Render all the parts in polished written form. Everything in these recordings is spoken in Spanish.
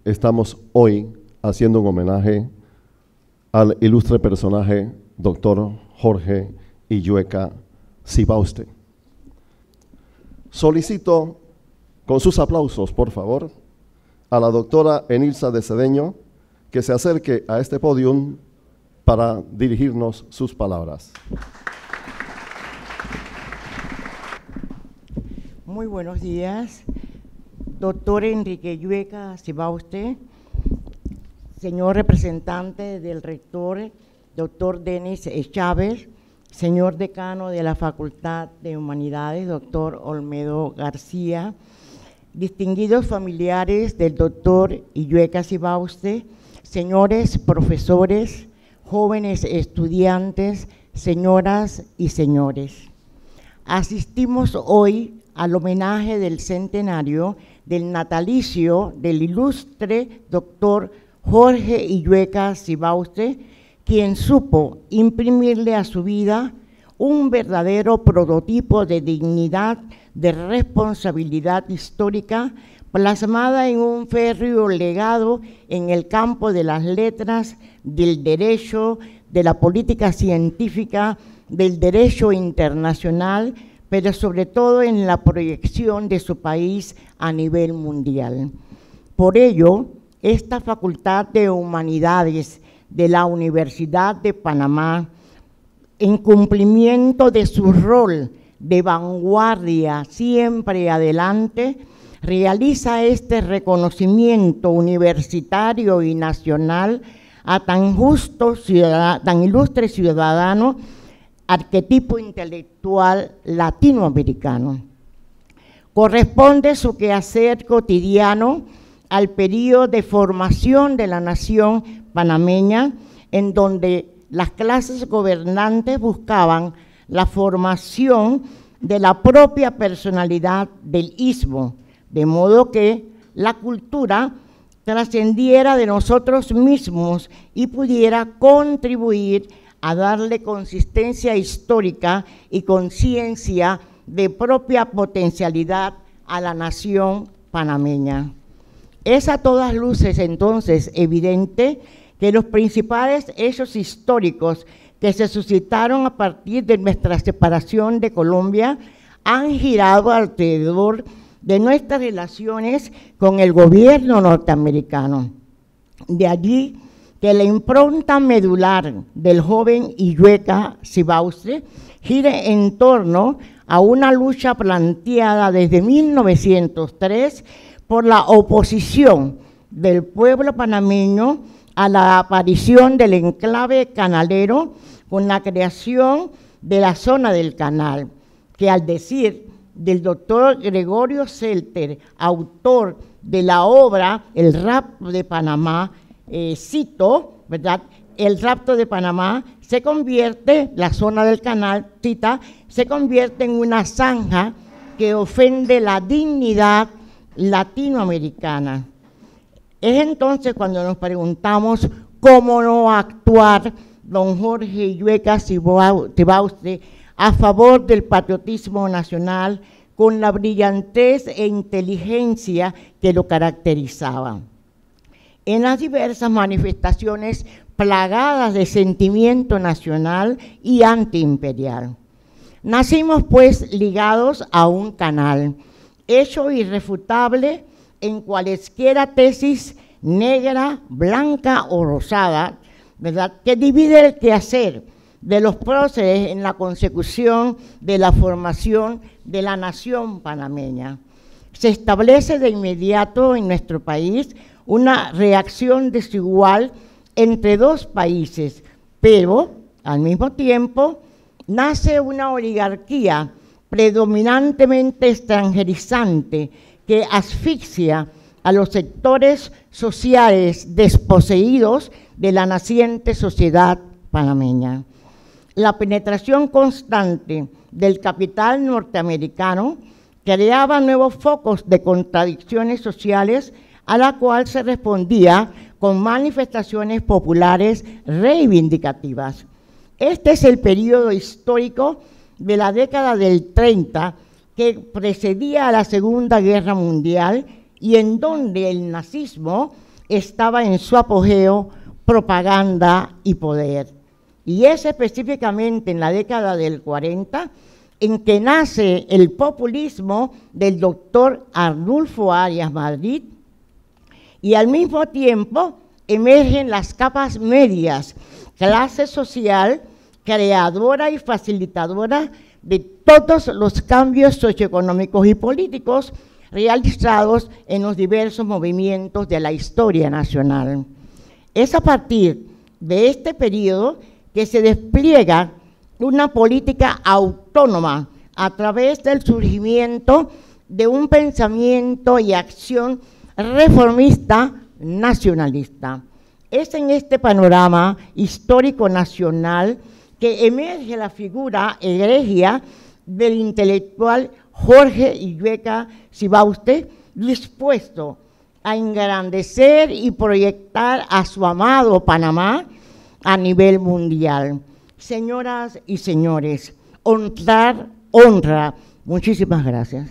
estamos hoy haciendo un homenaje al ilustre personaje doctor Jorge Illueca Sibauste. Solicito con sus aplausos, por favor, a la doctora Enilza de Cedeño que se acerque a este podium para dirigirnos sus palabras. Muy buenos días, doctor Enrique Illueca Sibauste, señor representante del rector, doctor Denis Chávez, señor decano de la Facultad de Humanidades, doctor Olmedo García, distinguidos familiares del doctor Illueca Sibauste, señores profesores, jóvenes estudiantes, señoras y señores. Asistimos hoy al homenaje del centenario del natalicio del ilustre doctor Jorge Illueca Sibauste, quien supo imprimirle a su vida un verdadero prototipo de dignidad, de responsabilidad histórica, plasmada en un férreo legado en el campo de las letras, del derecho, de la política científica, del derecho internacional, pero sobre todo en la proyección de su país a nivel mundial. Por ello, esta Facultad de Humanidades de la Universidad de Panamá, en cumplimiento de su rol de vanguardia siempre adelante, realiza este reconocimiento universitario y nacional a tan ilustre ciudadano, arquetipo intelectual latinoamericano. Corresponde su quehacer cotidiano al periodo de formación de la nación panameña, en donde las clases gobernantes buscaban la formación de la propia personalidad del istmo, de modo que la cultura trascendiera de nosotros mismos y pudiera contribuir a darle consistencia histórica y conciencia de propia potencialidad a la nación panameña. Es a todas luces entonces evidente que los principales hechos históricos que se suscitaron a partir de nuestra separación de Colombia han girado alrededor de nuestras relaciones con el gobierno norteamericano. De allí que la impronta medular del joven Illueca Sibauste gire en torno a una lucha planteada desde 1903 por la oposición del pueblo panameño a la aparición del enclave canalero con la creación de la zona del canal, que al decir del doctor Gregorio Selter, autor de la obra El rapto de Panamá, cito, ¿verdad? El rapto de Panamá se convierte, la zona del canal, cita, se convierte en una zanja que ofende la dignidad latinoamericana. Es entonces cuando nos preguntamos cómo no actuar don Jorge Illueca Sibauste a favor del patriotismo nacional con la brillantez e inteligencia que lo caracterizaba. En las diversas manifestaciones plagadas de sentimiento nacional y antiimperial. Nacimos pues ligados a un canal, hecho irrefutable en cualesquiera tesis negra, blanca o rosada, ¿verdad?, que divide el quehacer de los próceres en la consecución de la formación de la nación panameña. Se establece de inmediato en nuestro país una reacción desigual entre dos países, pero al mismo tiempo nace una oligarquía predominantemente extranjerizante que asfixia a los sectores sociales desposeídos de la naciente sociedad panameña. La penetración constante del capital norteamericano creaba nuevos focos de contradicciones sociales a la cual se respondía con manifestaciones populares reivindicativas. Este es el periodo histórico de la década del 30 que precedía a la Segunda Guerra Mundial y en donde el nazismo estaba en su apogeo, propaganda y poder. Y es específicamente en la década del 40 en que nace el populismo del doctor Arnulfo Arias Madrid, y al mismo tiempo emergen las capas medias, clase social creadora y facilitadora de todos los cambios socioeconómicos y políticos realizados en los diversos movimientos de la historia nacional. Es a partir de este periodo que se despliega una política autónoma a través del surgimiento de un pensamiento y acción reformista nacionalista. Es en este panorama histórico nacional que emerge la figura egregia del intelectual Jorge Illueca Sibauste, dispuesto a engrandecer y proyectar a su amado Panamá a nivel mundial. Señoras y señores, honra. Muchísimas gracias.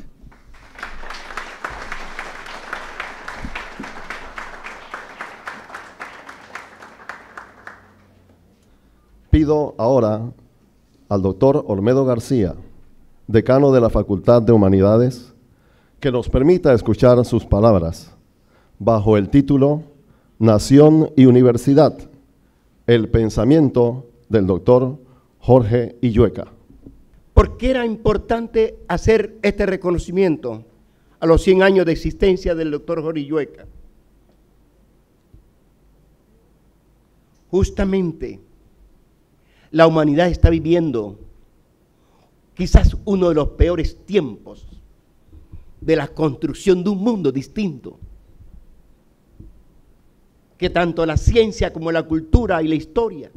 Pido ahora al doctor Olmedo García, decano de la Facultad de Humanidades, que nos permita escuchar sus palabras bajo el título Nación y Universidad, el pensamiento del doctor Jorge Illueca. ¿Por qué era importante hacer este reconocimiento a los 100 años de existencia del doctor Jorge Illueca? Justamente, la humanidad está viviendo quizás uno de los peores tiempos de la construcción de un mundo distinto, que tanto la ciencia como la cultura y la historia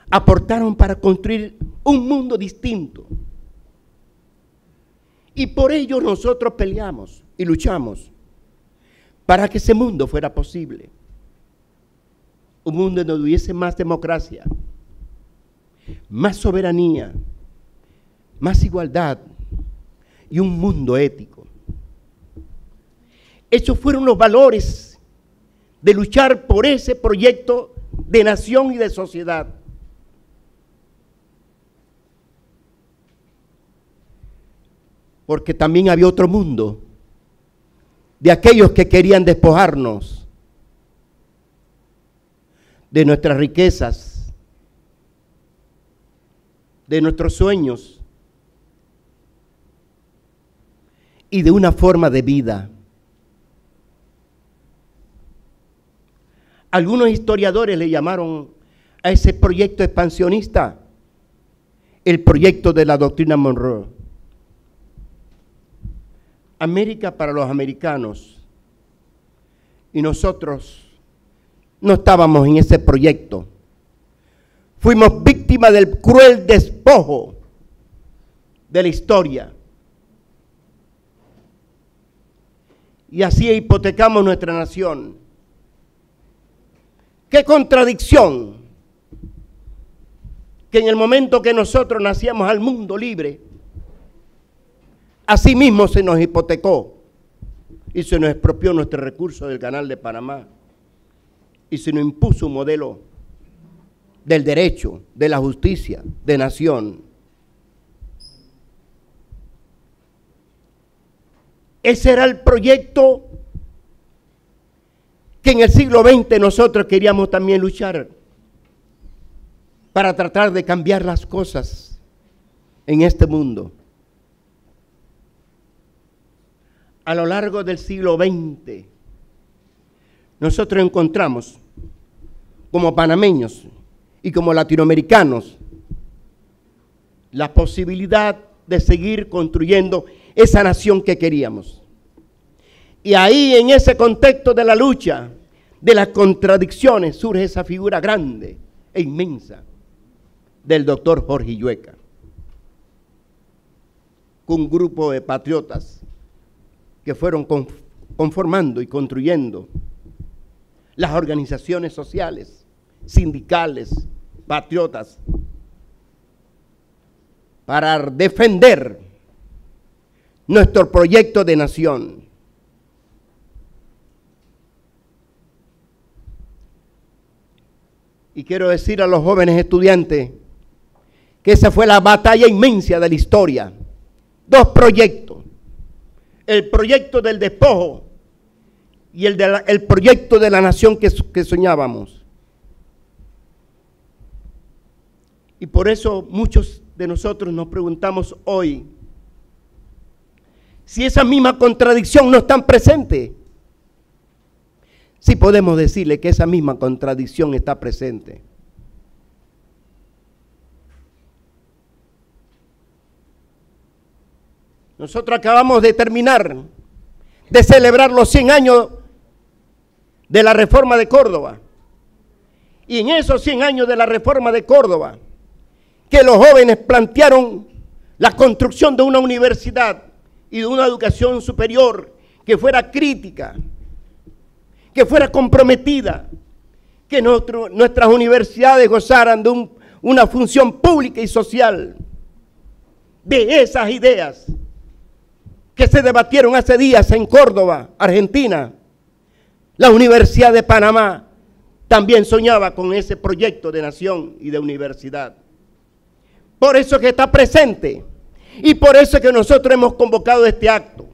aportaron para construir un mundo distinto. Y por ello nosotros peleamos y luchamos para que ese mundo fuera posible. Un mundo donde hubiese más democracia, más soberanía, más igualdad y un mundo ético. Esos fueron los valores de luchar por ese proyecto de nación y de sociedad. Porque también había otro mundo de aquellos que querían despojarnos de nuestras riquezas, de nuestros sueños y de una forma de vida. Algunos historiadores le llamaron a ese proyecto expansionista el proyecto de la doctrina Monroe. América para los americanos, y nosotros no estábamos en ese proyecto. Fuimos víctimas del cruel despojo de la historia. Y así hipotecamos nuestra nación. ¡Qué contradicción! Que en el momento que nosotros nacíamos al mundo libre, así mismo se nos hipotecó y se nos expropió nuestro recurso del Canal de Panamá y se nos impuso un modelo del derecho, de la justicia, de nación. Ese era el proyecto que en el siglo XX nosotros queríamos también luchar para tratar de cambiar las cosas en este mundo. A lo largo del siglo XX, nosotros encontramos, como panameños y como latinoamericanos, la posibilidad de seguir construyendo esa nación que queríamos. Y ahí, en ese contexto de la lucha, de las contradicciones, surge esa figura grande e inmensa del doctor Jorge Illueca, con un grupo de patriotas que fueron conformando y construyendo las organizaciones sociales, sindicales, patriotas, para defender nuestro proyecto de nación. Y quiero decir a los jóvenes estudiantes que esa fue la batalla inmensa de la historia. Dos proyectos. El proyecto del despojo y el proyecto de la nación que soñábamos. Y por eso muchos de nosotros nos preguntamos hoy si esa misma contradicción no está presente. Sí podemos decirle que esa misma contradicción está presente. Nosotros acabamos de terminar de celebrar los 100 años de la Reforma de Córdoba. Y en esos 100 años de la Reforma de Córdoba, que los jóvenes plantearon la construcción de una universidad y de una educación superior que fuera crítica, que fuera comprometida, que nuestras universidades gozaran de una función pública y social. De esas ideas que se debatieron hace días en Córdoba, Argentina, la Universidad de Panamá también soñaba con ese proyecto de nación y de universidad. Por eso que está presente y por eso que nosotros hemos convocado este acto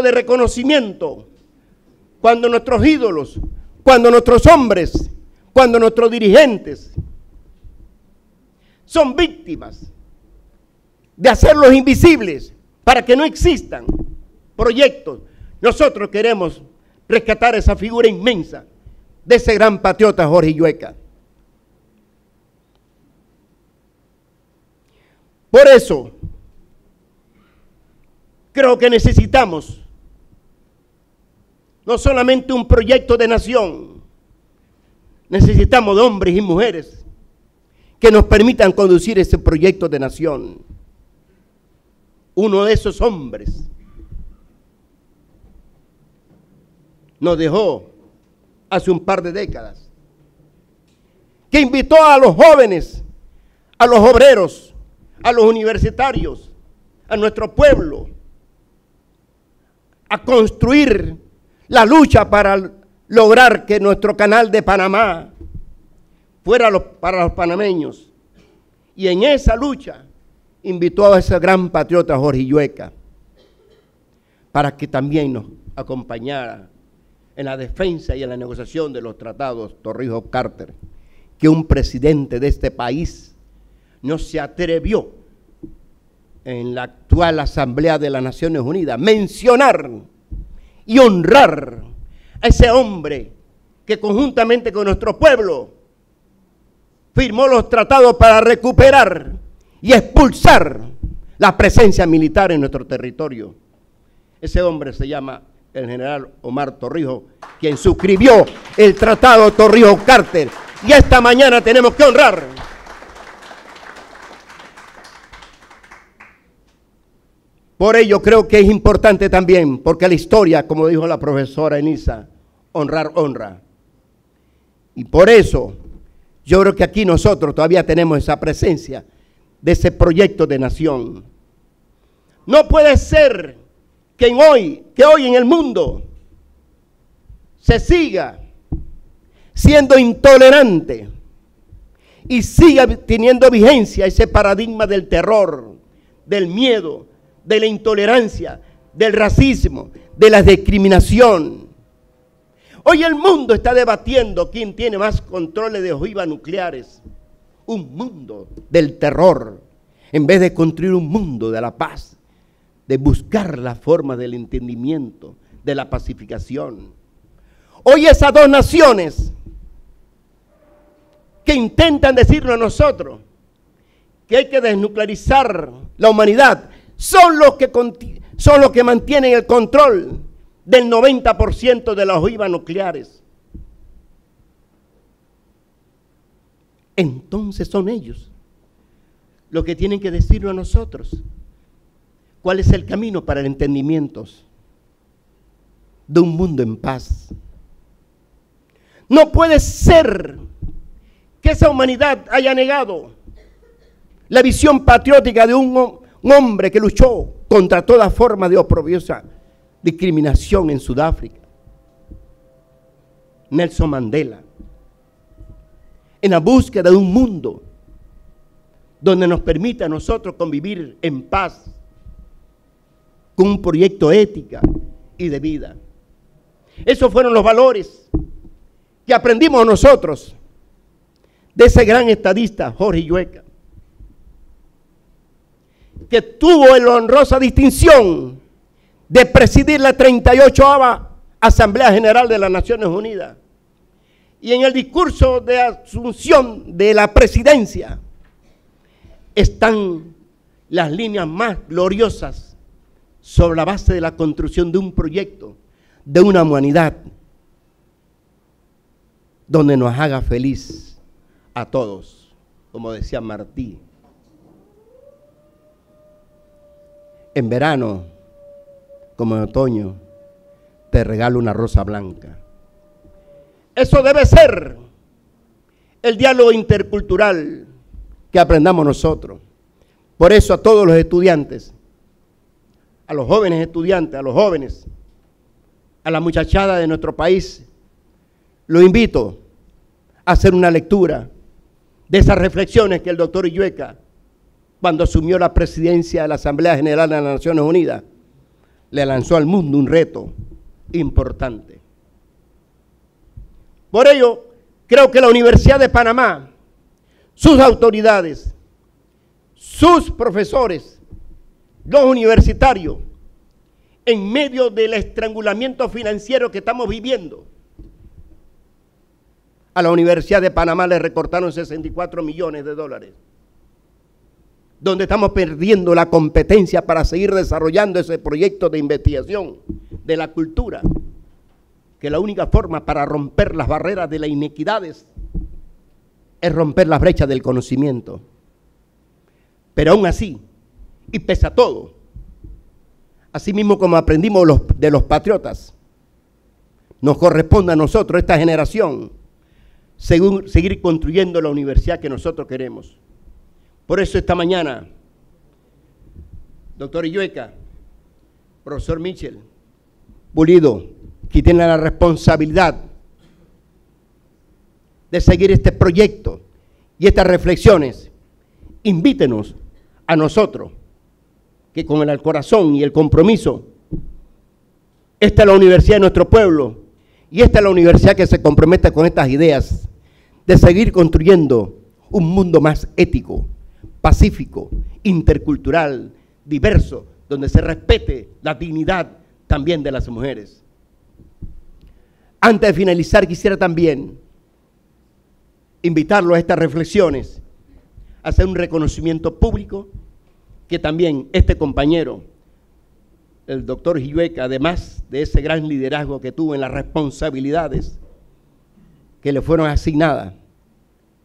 de reconocimiento, cuando nuestros ídolos, cuando nuestros hombres, cuando nuestros dirigentes son víctimas de hacerlos invisibles para que no existan proyectos. Nosotros queremos rescatar esa figura inmensa de ese gran patriota Jorge Llueca. Por eso, creo que necesitamos no solamente un proyecto de nación, necesitamos de hombres y mujeres que nos permitan conducir ese proyecto de nación. Uno de esos hombres nos dejó hace un par de décadas, que invitó a los jóvenes, a los obreros, a los universitarios, a nuestro pueblo, a construir la lucha para lograr que nuestro canal de Panamá fuera para los panameños. Y en esa lucha invitó a ese gran patriota Jorge Llueca para que también nos acompañara en la defensa y en la negociación de los tratados Torrijos-Carter, que un presidente de este país no se atrevió en la actual Asamblea de las Naciones Unidas mencionar y honrar a ese hombre que conjuntamente con nuestro pueblo firmó los tratados para recuperar y expulsar la presencia militar en nuestro territorio. Ese hombre se llama el general Omar Torrijos, quien suscribió el tratado Torrijos-Carter, y esta mañana tenemos que honrar. Por ello creo que es importante también, porque la historia, como dijo la profesora Enisa, honrar honra. Y por eso yo creo que aquí nosotros todavía tenemos esa presencia de ese proyecto de nación. No puede ser que hoy en el mundo se siga siendo intolerante y siga teniendo vigencia ese paradigma del terror, del miedo, de la intolerancia, del racismo, de la discriminación. Hoy el mundo está debatiendo quién tiene más controles de ojivas nucleares. Un mundo del terror, en vez de construir un mundo de la paz, de buscar la forma del entendimiento, de la pacificación. Hoy esas dos naciones que intentan decirnos a nosotros que hay que desnuclearizar la humanidad, son los que mantienen el control del 90% de las ojivas nucleares. Entonces son ellos los que tienen que decirlo a nosotros cuál es el camino para el entendimiento de un mundo en paz. No puede ser que esa humanidad haya negado la visión patriótica de un hombre que luchó contra toda forma de oprobiosa discriminación en Sudáfrica, Nelson Mandela. en la búsqueda de un mundo donde nos permita a nosotros convivir en paz, con un proyecto ética y de vida. Esos fueron los valores que aprendimos nosotros de ese gran estadista Jorge Llueca, que tuvo la honrosa distinción de presidir la 38ª Asamblea General de las Naciones Unidas. Y en el discurso de asunción de la presidencia están las líneas más gloriosas sobre la base de la construcción de un proyecto, de una humanidad donde nos haga feliz a todos, como decía Martí. En verano, como en otoño, te regalo una rosa blanca. Eso debe ser el diálogo intercultural que aprendamos nosotros. Por eso a todos los estudiantes, a los jóvenes estudiantes, a los jóvenes, a la muchachada de nuestro país, lo invito a hacer una lectura de esas reflexiones que el doctor Llueca, cuando asumió la presidencia de la Asamblea General de las Naciones Unidas, le lanzó al mundo un reto importante. Por ello, creo que la Universidad de Panamá, sus autoridades, sus profesores, los universitarios, en medio del estrangulamiento financiero que estamos viviendo, a la Universidad de Panamá le recortaron 64 millones de dólares, donde estamos perdiendo la competencia para seguir desarrollando ese proyecto de investigación de la cultura, que la única forma para romper las barreras de las inequidades es romper las brechas del conocimiento. Pero aún así, y pese a todo, así mismo como aprendimos de los patriotas, nos corresponde a nosotros, esta generación, seguir construyendo la universidad que nosotros queremos. Por eso esta mañana, doctor Llueca, profesor Michel, Pulido, que tienen la responsabilidad de seguir este proyecto y estas reflexiones, invítenos a nosotros, que con el corazón y el compromiso, esta es la universidad de nuestro pueblo y esta es la universidad que se compromete con estas ideas de seguir construyendo un mundo más ético, pacífico, intercultural, diverso, donde se respete la dignidad también de las mujeres. Antes de finalizar, quisiera también invitarlo a estas reflexiones, a hacer un reconocimiento público que también este compañero, el doctor Llueca, además de ese gran liderazgo que tuvo en las responsabilidades que le fueron asignadas,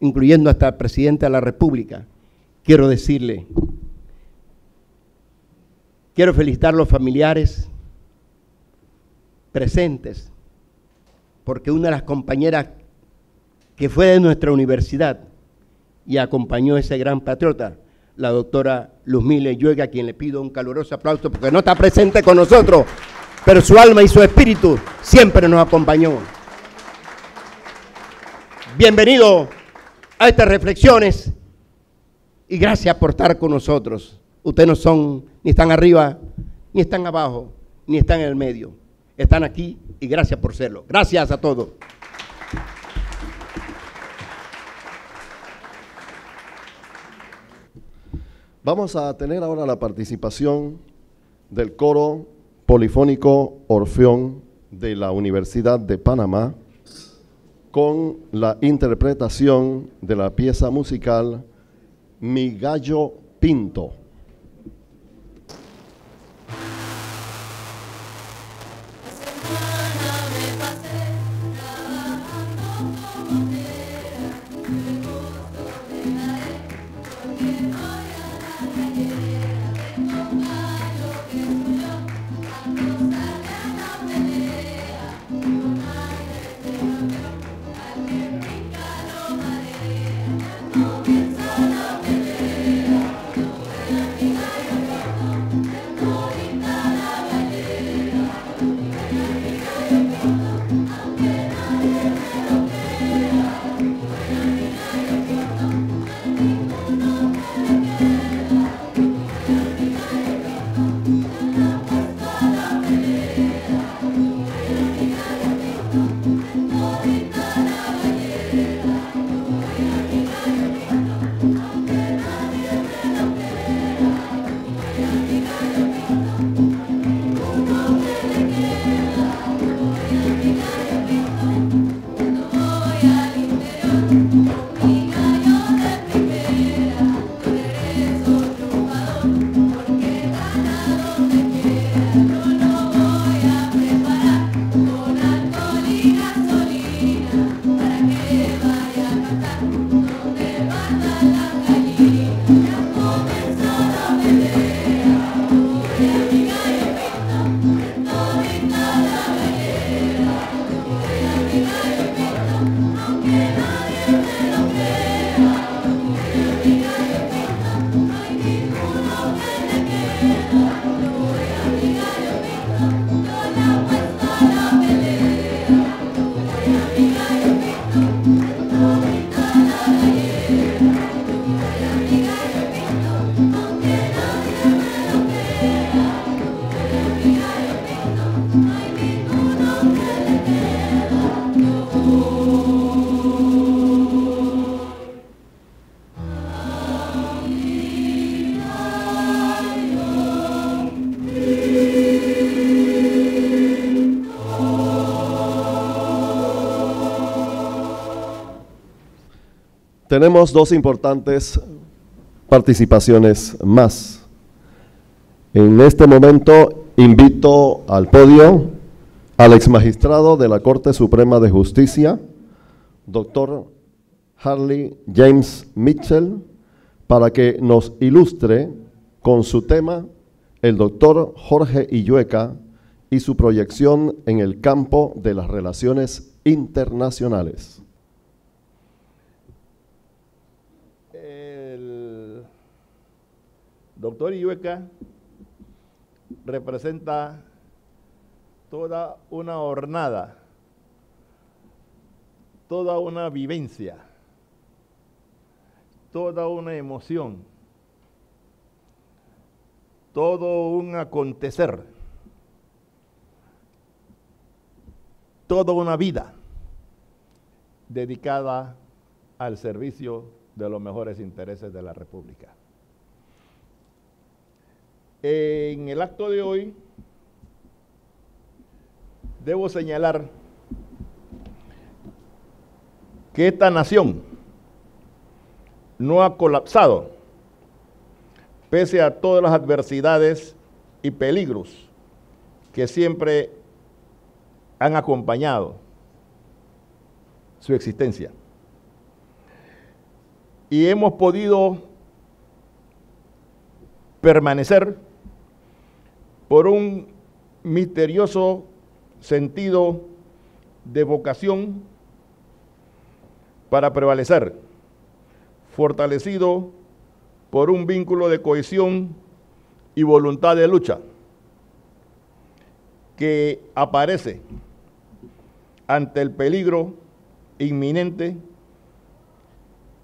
incluyendo hasta el presidente de la República, quiero decirle, quiero felicitar a los familiares presentes, porque una de las compañeras que fue de nuestra universidad y acompañó a ese gran patriota, la doctora Luzmila Llueca, a quien le pido un caluroso aplauso porque no está presente con nosotros, pero su alma y su espíritu siempre nos acompañó. Bienvenido a estas reflexiones y gracias por estar con nosotros. Ustedes no son, ni están arriba, ni están abajo, ni están en el medio. Están aquí y gracias por serlo. Gracias a todos. Vamos a tener ahora la participación del coro polifónico Orfeón de la Universidad de Panamá con la interpretación de la pieza musical Mi Gallo Pinto. Tenemos dos importantes participaciones más. En este momento invito al podio al exmagistrado de la Corte Suprema de Justicia, doctor Harley James Mitchell, para que nos ilustre con su tema el doctor Jorge Illueca y su proyección en el campo de las relaciones internacionales. El doctor Illueca representa toda una jornada, toda una vivencia, toda una emoción, todo un acontecer, toda una vida dedicada al servicio de los mejores intereses de la República. En el acto de hoy, debo señalar que esta nación no ha colapsado pese a todas las adversidades y peligros que siempre han acompañado su existencia. Y hemos podido permanecer por un misterioso sentido de vocación para prevalecer, fortalecido por un vínculo de cohesión y voluntad de lucha que aparece ante el peligro inminente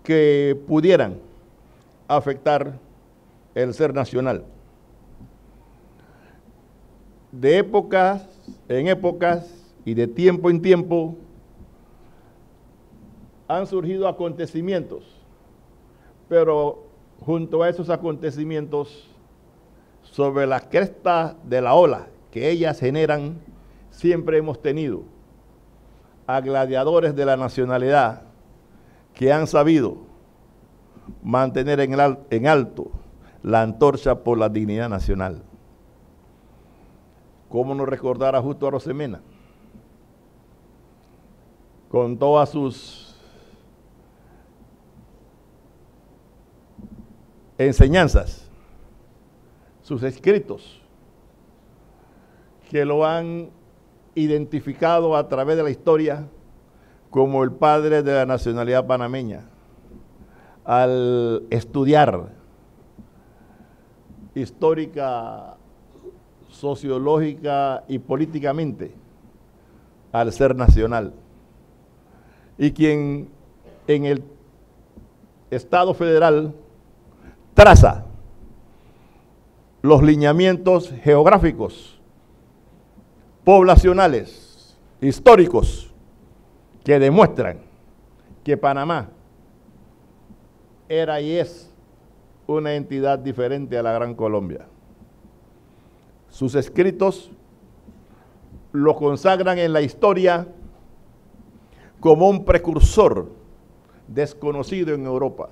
que pudieran afectar el ser nacional. De épocas en épocas y de tiempo en tiempo han surgido acontecimientos, pero junto a esos acontecimientos, sobre la cresta de la ola que ellas generan, siempre hemos tenido a gladiadores de la nacionalidad que han sabido mantener en alto la antorcha por la dignidad nacional. ¿Cómo no recordar a Justo Arosemena? Con todas sus enseñanzas, sus escritos, que lo han identificado a través de la historia como el padre de la nacionalidad panameña, al estudiar histórica, sociológica y políticamente al ser nacional, y quien en el Estado federal traza los lineamientos geográficos, poblacionales, históricos, que demuestran que Panamá era y es una entidad diferente a la Gran Colombia. Sus escritos lo consagran en la historia como un precursor desconocido en Europa.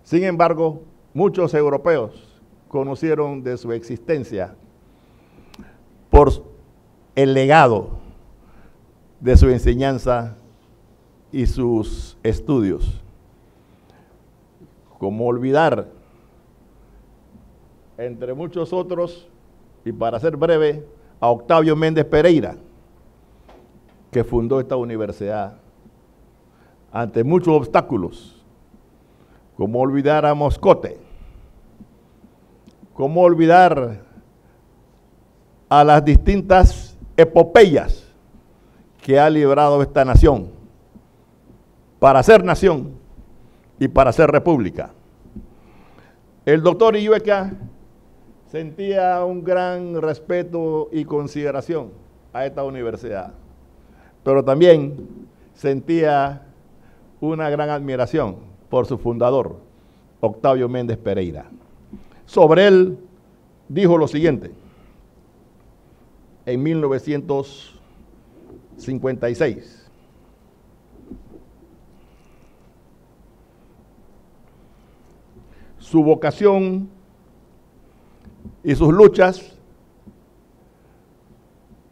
Sin embargo, muchos europeos conocieron de su existencia por el legado de su enseñanza y sus estudios. ¿Cómo olvidar, entre muchos otros, y para ser breve, a Octavio Méndez Pereira, que fundó esta universidad ante muchos obstáculos? ¿Cómo olvidar a Moscote? ¿Cómo olvidar a las distintas epopeyas que ha librado esta nación para ser nación y para ser república? El doctor Illueca sentía un gran respeto y consideración a esta universidad, pero también sentía una gran admiración por su fundador, Octavio Méndez Pereira. Sobre él dijo lo siguiente: en 1956, su vocación y sus luchas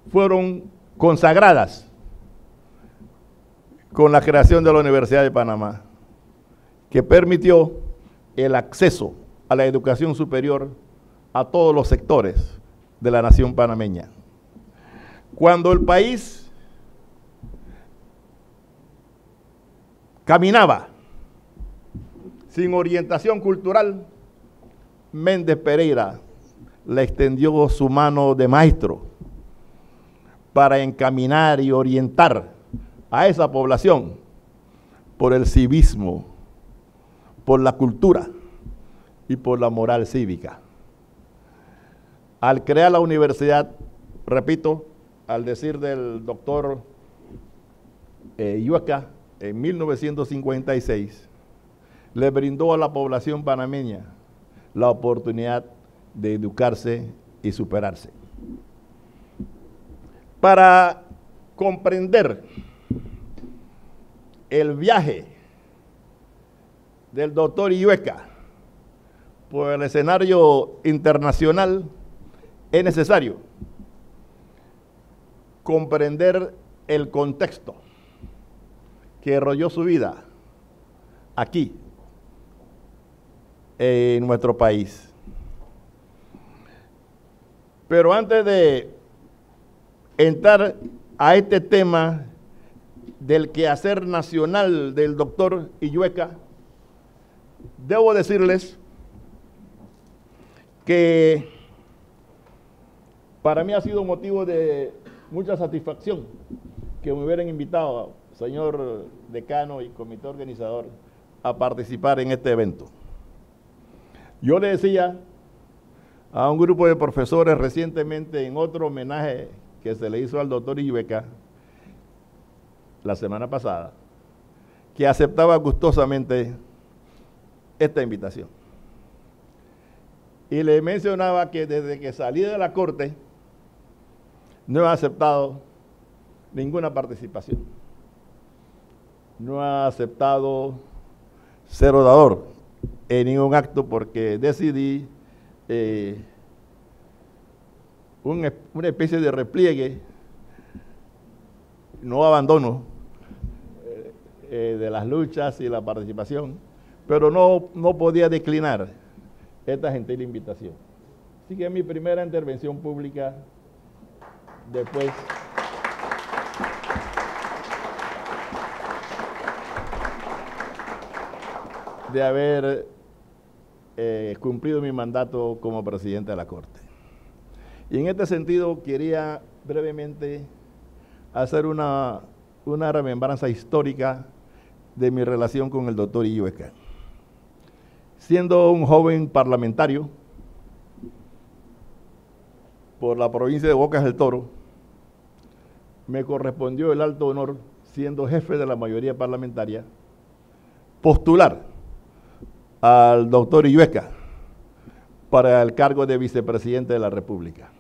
fueron consagradas con la creación de la Universidad de Panamá, que permitió el acceso a la educación superior a todos los sectores de la nación panameña. Cuando el país caminaba sin orientación cultural, Méndez Pereira le extendió su mano de maestro para encaminar y orientar a esa población por el civismo, por la cultura y por la moral cívica. Al crear la universidad, repito, al decir del doctor Illueca, en 1956, le brindó a la población panameña la oportunidad de educarse y superarse. Para comprender el viaje del doctor Illueca por el escenario internacional, es necesario comprender el contexto que rodeó su vida aquí, en nuestro país. Pero antes de entrar a este tema del quehacer nacional del doctor Illueca, debo decirles que para mí ha sido motivo de mucha satisfacción que me hubieran invitado, señor decano y comité organizador, a participar en este evento. Yo le decía a un grupo de profesores recientemente en otro homenaje que se le hizo al doctor Illueca la semana pasada, que aceptaba gustosamente esta invitación. Y le mencionaba que desde que salí de la corte no he aceptado ninguna participación. No he aceptado ser orador en ningún acto porque decidí una especie de repliegue, no abandono de las luchas y la participación, pero no podía declinar esta gentil invitación. Así que es mi primera intervención pública después de haber cumplido mi mandato como presidente de la Corte. Y en este sentido quería brevemente hacer una remembranza histórica de mi relación con el doctor Illueca. Siendo un joven parlamentario por la provincia de Bocas del Toro, me correspondió el alto honor, siendo jefe de la mayoría parlamentaria, postular al doctor Illueca para el cargo de vicepresidente de la República.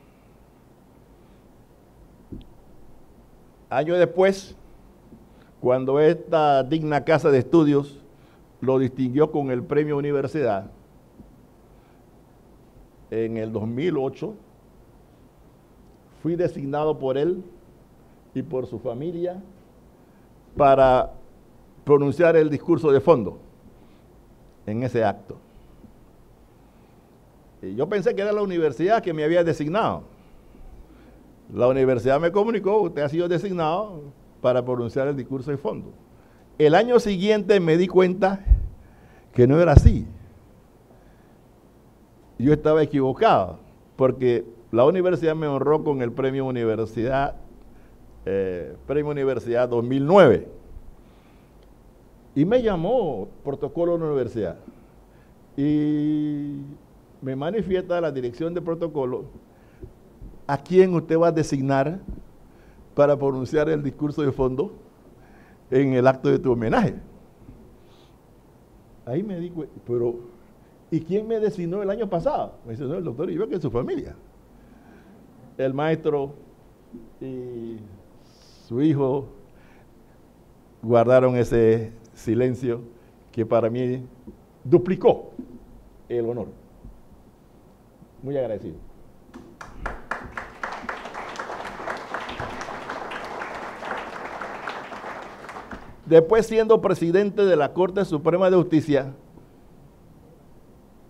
Años después, cuando esta digna casa de estudios lo distinguió con el premio Universidad, en el 2008, fui designado por él y por su familia para pronunciar el discurso de fondo en ese acto. Y yo pensé que era la universidad que me había designado. La universidad me comunicó: usted ha sido designado para pronunciar el discurso de fondo. El año siguiente me di cuenta que no era así. Yo estaba equivocado, porque la universidad me honró con el Premio Universidad 2009. Y me llamó protocolo de la universidad. Y me manifiesta la dirección de protocolo: ¿a quién usted va a designar para pronunciar el discurso de fondo en el acto de tu homenaje? Ahí me di cuenta, pero ¿y quién me designó el año pasado? Me designó el doctor Illueca y su familia. El maestro y su hijo guardaron ese silencio que para mí duplicó el honor. Muy agradecido. Después, siendo presidente de la Corte Suprema de Justicia,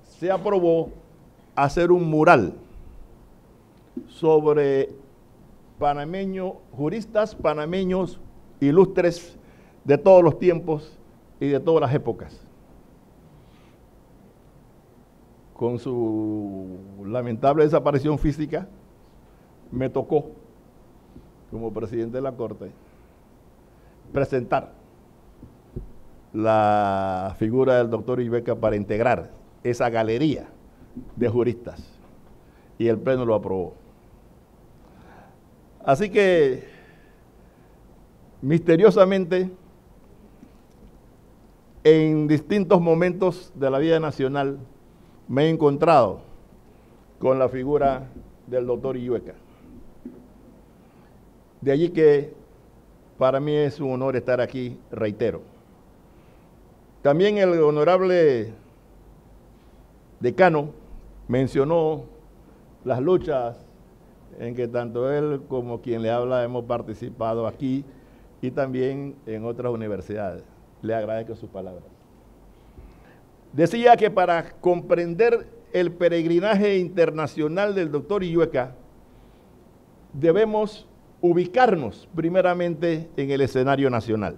se aprobó hacer un mural sobre juristas panameños ilustres de todos los tiempos y de todas las épocas. Con su lamentable desaparición física, me tocó, como presidente de la Corte, presentar la figura del doctor Illueca para integrar esa galería de juristas, y el Pleno lo aprobó. Así que, misteriosamente, en distintos momentos de la vida nacional, me he encontrado con la figura del doctor Illueca. De allí que para mí es un honor estar aquí, reitero. También el honorable decano mencionó las luchas en que tanto él como quien le habla hemos participado aquí y también en otras universidades. Le agradezco sus palabras. Decía que para comprender el peregrinaje internacional del doctor Illueca, debemos ubicarnos primeramente en el escenario nacional.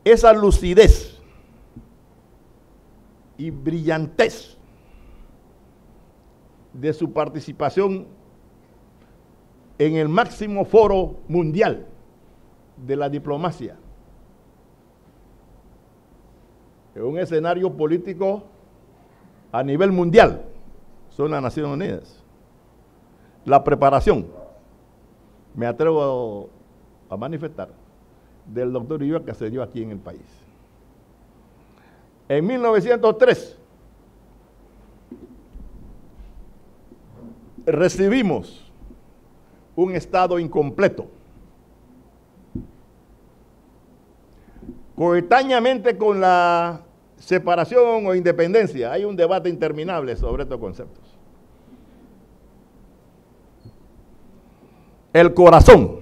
Esa lucidez y brillantez de su participación en el máximo foro mundial de la diplomacia, en un escenario político a nivel mundial, son las Naciones Unidas. La preparación, me atrevo a manifestar, del doctor Illueca se dio aquí en el país. En 1903 recibimos un Estado incompleto. Coetáneamente con la separación o independencia, hay un debate interminable sobre estos conceptos. El corazón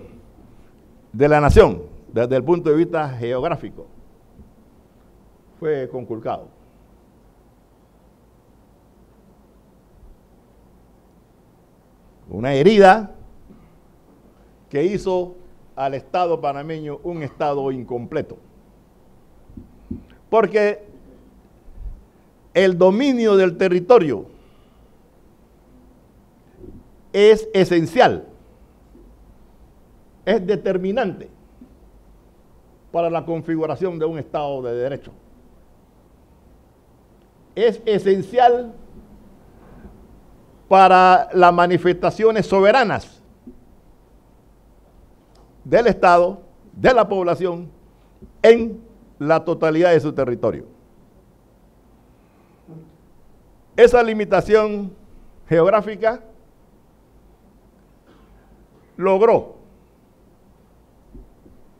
de la nación, desde el punto de vista geográfico, fue conculcado. Una herida que hizo al Estado panameño un Estado incompleto. Porque el dominio del territorio es esencial, es determinante para la configuración de un Estado de derecho. Es esencial para las manifestaciones soberanas del Estado, de la población, en la totalidad de su territorio. Esa limitación geográfica logró,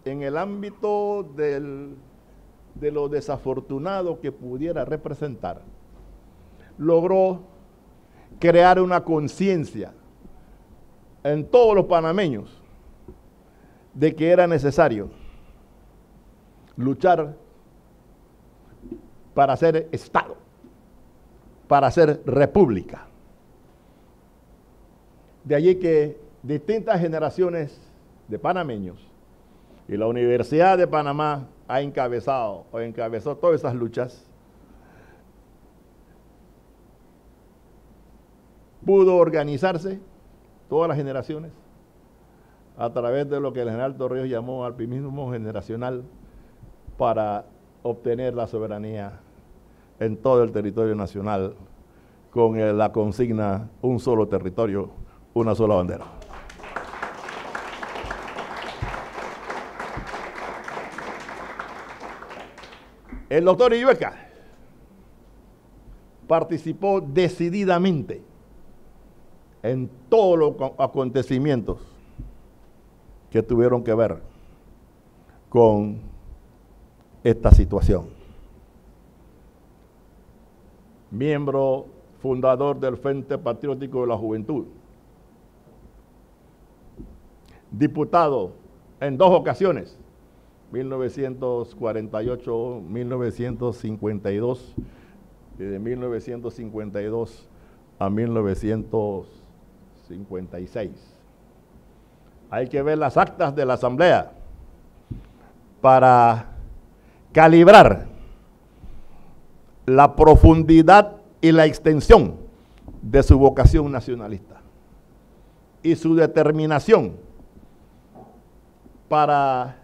en el ámbito de lo desafortunado que pudiera representar, logró crear una conciencia en todos los panameños de que era necesario luchar para ser Estado, para ser república. De allí que distintas generaciones de panameños y la Universidad de Panamá encabezó todas esas luchas, pudo organizarse todas las generaciones a través de lo que el general Torrijos llamó alpinismo generacional para obtener la soberanía en todo el territorio nacional con la consigna un solo territorio, una sola bandera. El doctor Illueca participó decididamente en todos los acontecimientos que tuvieron que ver con esta situación. Miembro fundador del Frente Patriótico de la Juventud. Diputado en 2 ocasiones, 1948, 1952, y de 1952 a 1956. Hay que ver las actas de la Asamblea para calibrar la profundidad y la extensión de su vocación nacionalista y su determinación para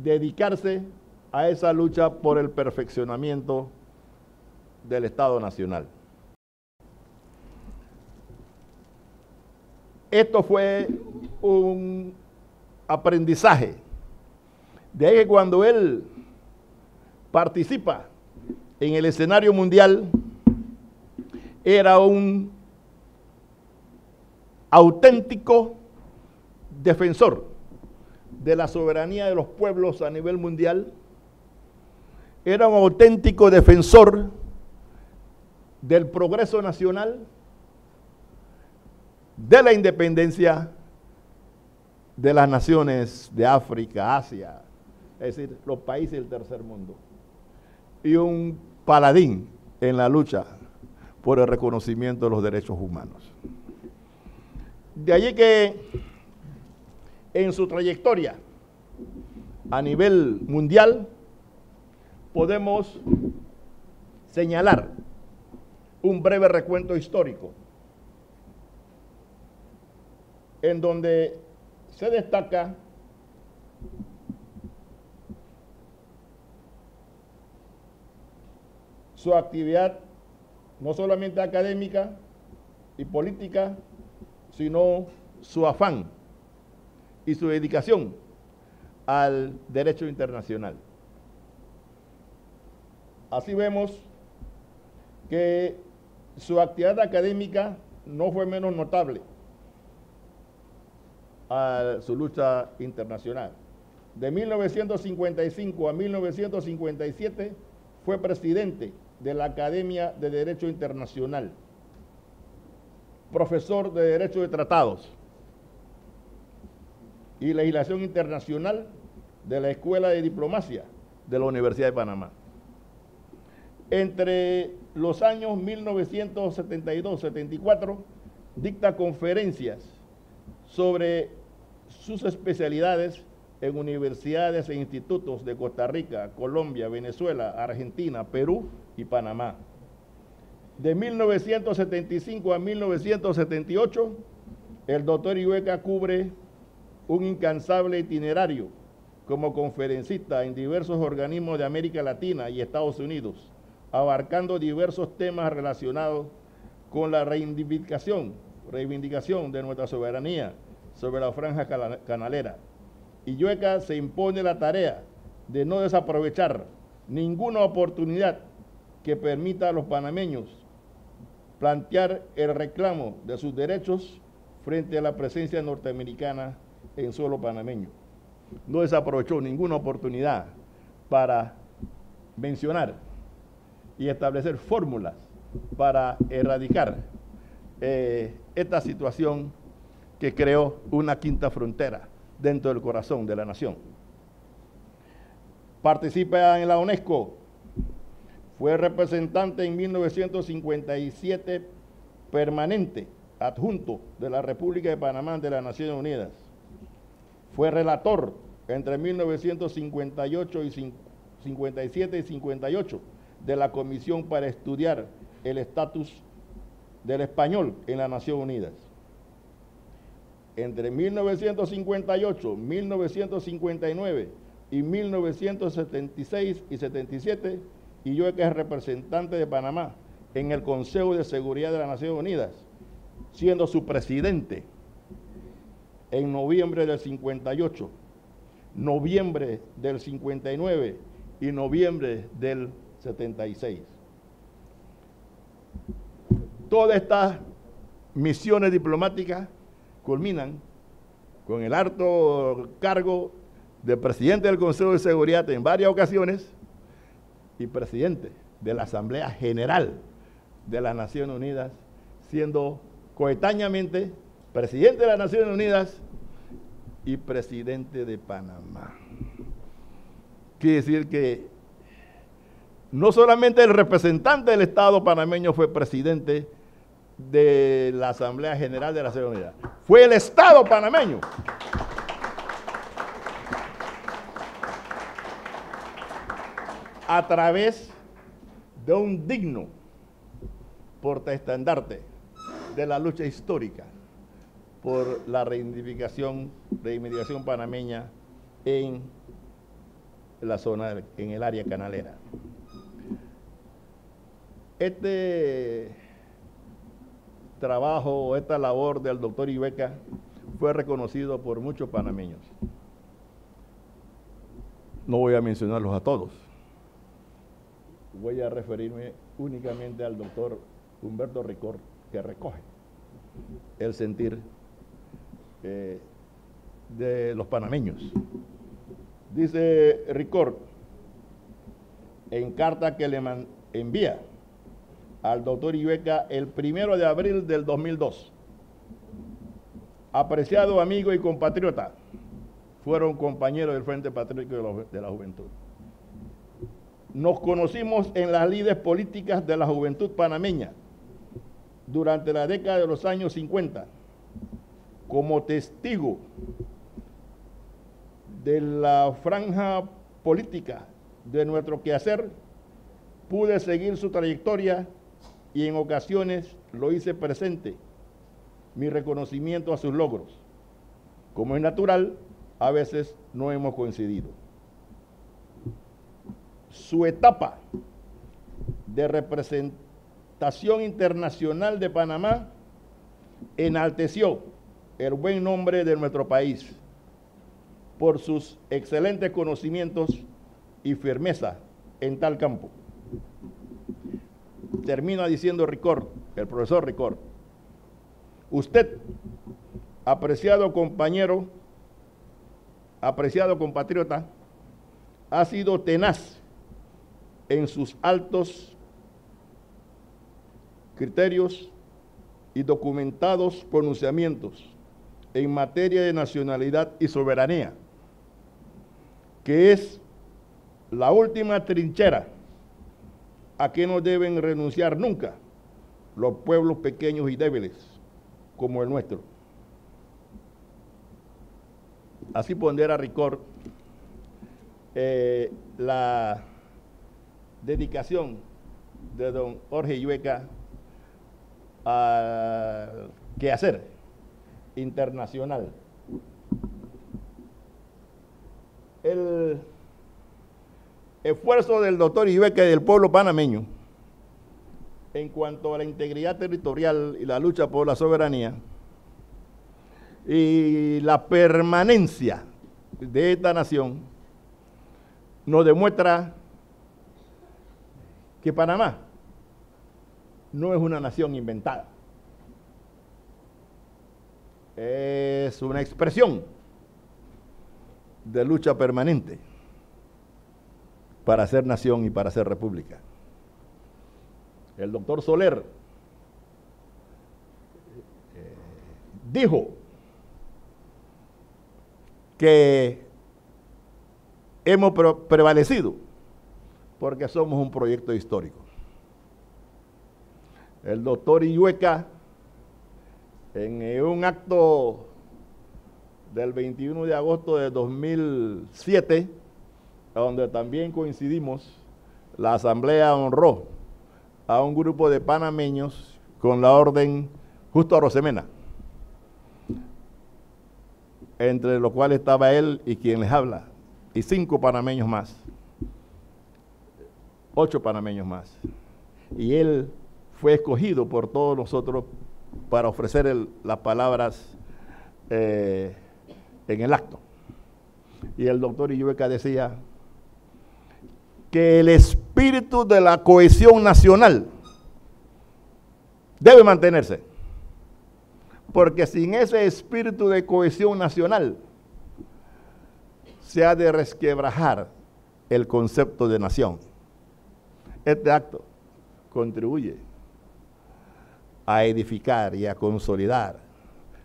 dedicarse a esa lucha por el perfeccionamiento del Estado Nacional. Esto fue un aprendizaje. De ahí que cuando él participa en el escenario mundial, era un auténtico defensor de la soberanía de los pueblos a nivel mundial, era un auténtico defensor del progreso nacional, de la independencia de las naciones de África, Asia, es decir, los países del tercer mundo, y un paladín en la lucha por el reconocimiento de los derechos humanos. De allí que en su trayectoria a nivel mundial podemos señalar un breve recuento histórico en donde se destaca su actividad no solamente académica y política, sino su afán y su dedicación al derecho internacional. Así vemos que su actividad académica no fue menos notable a su lucha internacional. De 1955 a 1957 fue presidente de la Academia de Derecho Internacional, profesor de Derecho de Tratados y Legislación Internacional de la Escuela de Diplomacia de la Universidad de Panamá. Entre los años 1972-74 dicta conferencias sobre sus especialidades en universidades e institutos de Costa Rica, Colombia, Venezuela, Argentina, Perú y Panamá. De 1975 a 1978, el doctor Illueca cubre un incansable itinerario como conferencista en diversos organismos de América Latina y Estados Unidos, abarcando diversos temas relacionados con la reivindicación de nuestra soberanía sobre la franja canalera. Illueca se impone la tarea de no desaprovechar ninguna oportunidad que permita a los panameños plantear el reclamo de sus derechos frente a la presencia norteamericana en suelo panameño. No desaprovechó ninguna oportunidad para mencionar y establecer fórmulas para erradicar esta situación que creó una quinta frontera dentro del corazón de la nación. Participa en la UNESCO, fue representante en 1957 permanente adjunto de la República de Panamá ante las Naciones Unidas. Fue relator entre 1958 y 57 y 58 de la Comisión para estudiar el estatus del español en las Naciones Unidas. Entre 1958, 1959 y 1976 y 77, Illueca es representante de Panamá en el Consejo de Seguridad de las Naciones Unidas, siendo su presidente en noviembre del 58, noviembre del 59 y noviembre del 76. Todas estas misiones diplomáticas culminan con el alto cargo de presidente del Consejo de Seguridad en varias ocasiones y presidente de la Asamblea General de las Naciones Unidas, siendo coetáneamente presidente de las Naciones Unidas y presidente de Panamá. Quiere decir que no solamente el representante del Estado panameño fue presidente de la Asamblea General de las Naciones Unidas, fue el Estado panameño. A través de un digno portaestandarte de la lucha histórica por la reivindicación panameña en la zona, en el área canalera. Este trabajo, esta labor del doctor Illueca fue reconocido por muchos panameños. No voy a mencionarlos a todos. Voy a referirme únicamente al doctor Humberto Ricor, que recoge el sentir de los panameños. Dice Ricor, en carta que le envía al doctor Illueca el 1 de abril del 2002. Apreciado amigo y compatriota, fueron compañeros del Frente Patriótico de la Juventud. Nos conocimos en las lides políticas de la juventud panameña durante la década de los años 50. Como testigo de la franja política de nuestro quehacer, pude seguir su trayectoria y en ocasiones lo hice presente, mi reconocimiento a sus logros. Como es natural, a veces no hemos coincidido. Su etapa de representación internacional de Panamá enalteció el buen nombre de nuestro país por sus excelentes conocimientos y firmeza en tal campo. Termina diciendo Ricor, el profesor Ricor, usted, apreciado compañero, apreciado compatriota, ha sido tenaz en sus altos criterios y documentados pronunciamientos en materia de nacionalidad y soberanía, que es la última trinchera a que no deben renunciar nunca los pueblos pequeños y débiles como el nuestro. Así pondera Ricor la dedicación de don Jorge Illueca al quehacer internacional. El esfuerzo del doctor Illueca y del pueblo panameño en cuanto a la integridad territorial y la lucha por la soberanía y la permanencia de esta nación nos demuestra que Panamá no es una nación inventada, es una expresión de lucha permanente para ser nación y para ser república. El doctor Soler dijo que hemos prevalecido porque somos un proyecto histórico. El doctor Illueca, en un acto del 21 de agosto de 2007, donde también coincidimos, la Asamblea honró a un grupo de panameños con la orden Justo Arosemena, entre los cuales estaba él y quien les habla, y 5 panameños más, 8 panameños más. Y él fue escogido por todos nosotros para ofrecer las palabras en el acto. Y el doctor Illueca decía que el espíritu de la cohesión nacional debe mantenerse, porque sin ese espíritu de cohesión nacional se ha de resquebrajar el concepto de nación. Este acto contribuye a edificar y a consolidar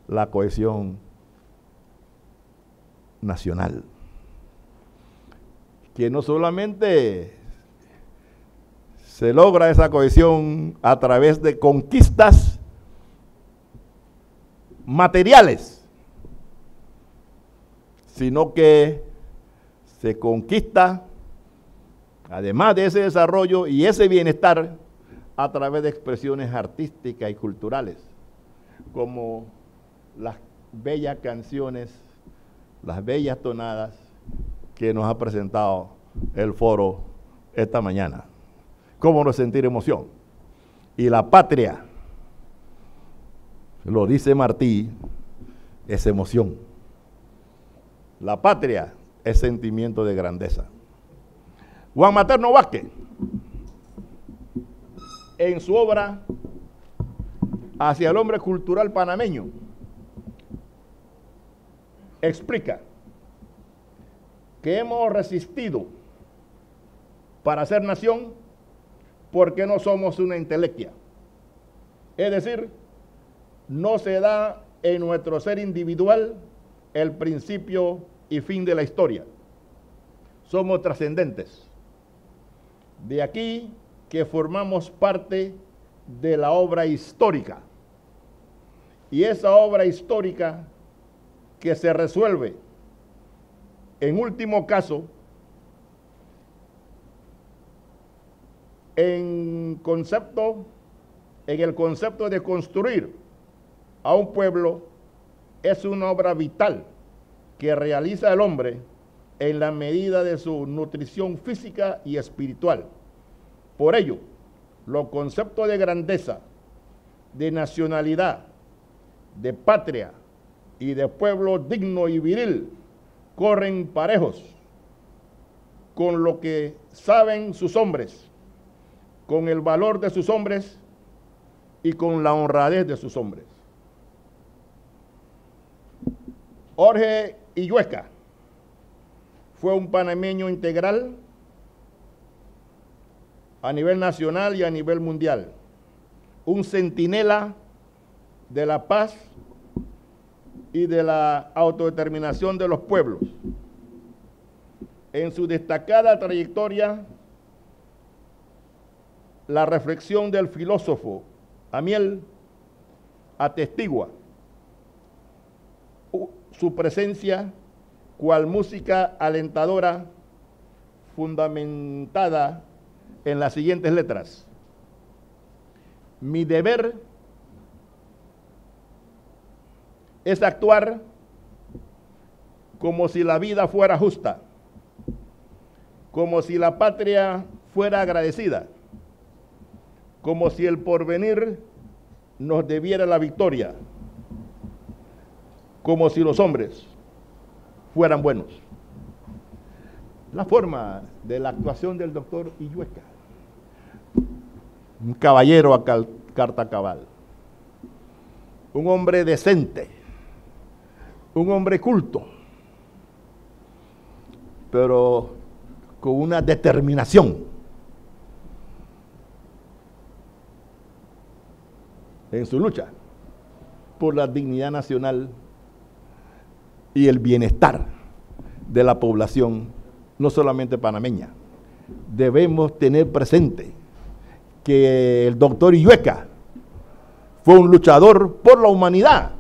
la cohesión nacional, que no solamente se logra esa cohesión a través de conquistas materiales, sino que se conquista, además de ese desarrollo y ese bienestar, a través de expresiones artísticas y culturales, como las bellas canciones, las bellas tonadas que nos ha presentado el foro esta mañana. ¿Cómo no sentir emoción? Y la patria, lo dice Martí, es emoción. La patria es sentimiento de grandeza. Juan Materno Vázquez, en su obra Hacia el hombre cultural panameño, explica que hemos resistido para ser nación porque no somos una intelequia. Es decir, no se da en nuestro ser individual el principio y fin de la historia. Somos trascendentes. De aquí que formamos parte de la obra histórica. Y esa obra histórica que se resuelve, en último caso, en el concepto de construir a un pueblo, es una obra vital que realiza el hombre en la medida de su nutrición física y espiritual. Por ello, los conceptos de grandeza, de nacionalidad, de patria y de pueblo digno y viril corren parejos con lo que saben sus hombres, con el valor de sus hombres y con la honradez de sus hombres. Jorge Illueca fue un panameño integral a nivel nacional y a nivel mundial, un centinela de la paz y de la autodeterminación de los pueblos. En su destacada trayectoria, la reflexión del filósofo Amiel atestigua su presencia cual música alentadora fundamentada en las siguientes letras. Mi deber es actuar como si la vida fuera justa, como si la patria fuera agradecida, como si el porvenir nos debiera la victoria, como si los hombres fueran buenos. La forma de la actuación del doctor Illueca, un caballero a carta cabal, un hombre decente, un hombre culto, pero con una determinación en su lucha por la dignidad nacional y el bienestar de la población, no solamente panameña. Debemos tener presente que el doctor Illueca fue un luchador por la humanidad,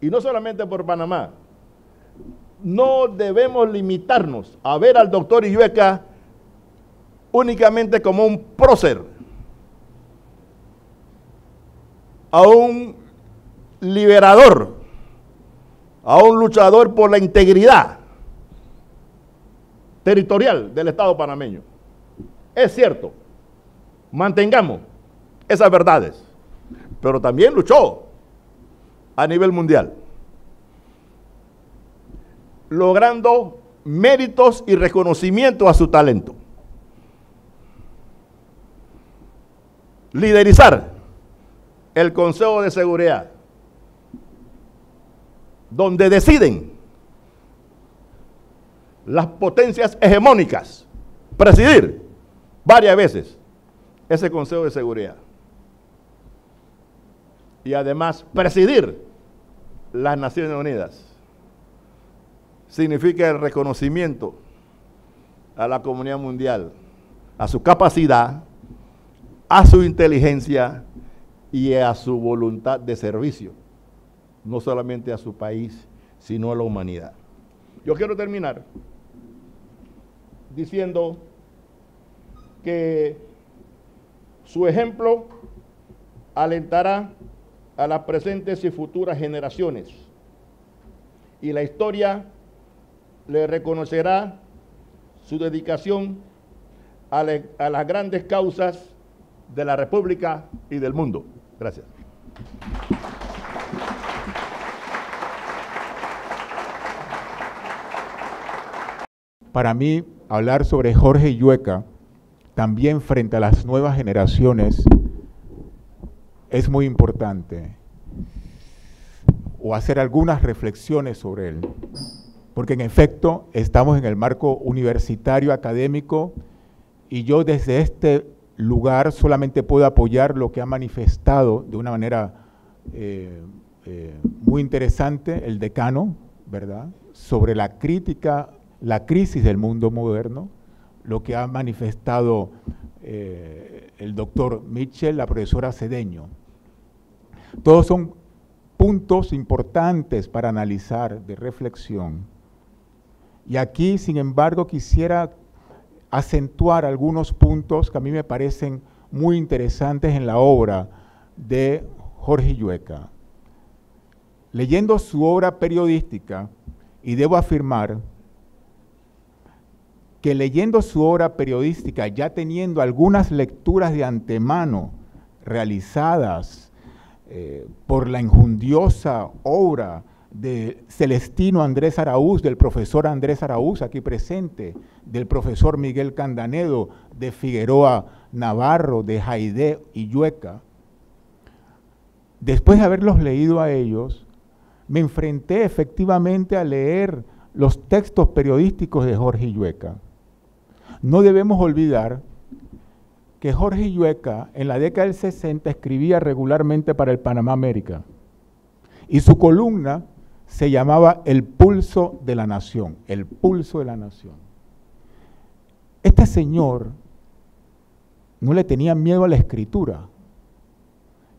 y no solamente por Panamá. No debemos limitarnos a ver al doctor Illueca únicamente como un prócer, a un liberador, a un luchador por la integridad territorial del Estado panameño. Es cierto, mantengamos esas verdades, pero también luchó a nivel mundial, logrando méritos y reconocimiento a su talento. Liderizar el Consejo de Seguridad, donde deciden las potencias hegemónicas, presidir varias veces ese Consejo de Seguridad. Y además presidir las Naciones Unidas. Significa el reconocimiento a la comunidad mundial, a su capacidad, a su inteligencia y a su voluntad de servicio, no solamente a su país, sino a la humanidad. Yo quiero terminar diciendo que su ejemplo alentará a las presentes y futuras generaciones, y la historia le reconocerá su dedicación a las grandes causas de la República y del mundo. Gracias. Para mí, hablar sobre Jorge Llueca, también frente a las nuevas generaciones, es muy importante, o hacer algunas reflexiones sobre él, porque en efecto estamos en el marco universitario académico y yo desde este lugar solamente puedo apoyar lo que ha manifestado de una manera muy interesante el decano, ¿verdad?, sobre la crítica, la crisis del mundo moderno, lo que ha manifestado el doctor Mitchell, la profesora Cedeño. Todos son puntos importantes para analizar, de reflexión. Y aquí, sin embargo, quisiera acentuar algunos puntos que a mí me parecen muy interesantes en la obra de Jorge Llueca. Leyendo su obra periodística, y debo afirmar que leyendo su obra periodística, ya teniendo algunas lecturas de antemano realizadas por la enjundiosa obra de Celestino Andrés Araúz, del profesor Andrés Araúz, aquí presente, del profesor Miguel Candanedo, de Figueroa Navarro, de Haidé y Llueca, después de haberlos leído a ellos, me enfrenté efectivamente a leer los textos periodísticos de Jorge Llueca. No debemos olvidar que Jorge Llueca en la década del 60 escribía regularmente para el Panamá América y su columna se llamaba El Pulso de la Nación, El Pulso de la Nación. Este señor no le tenía miedo a la escritura.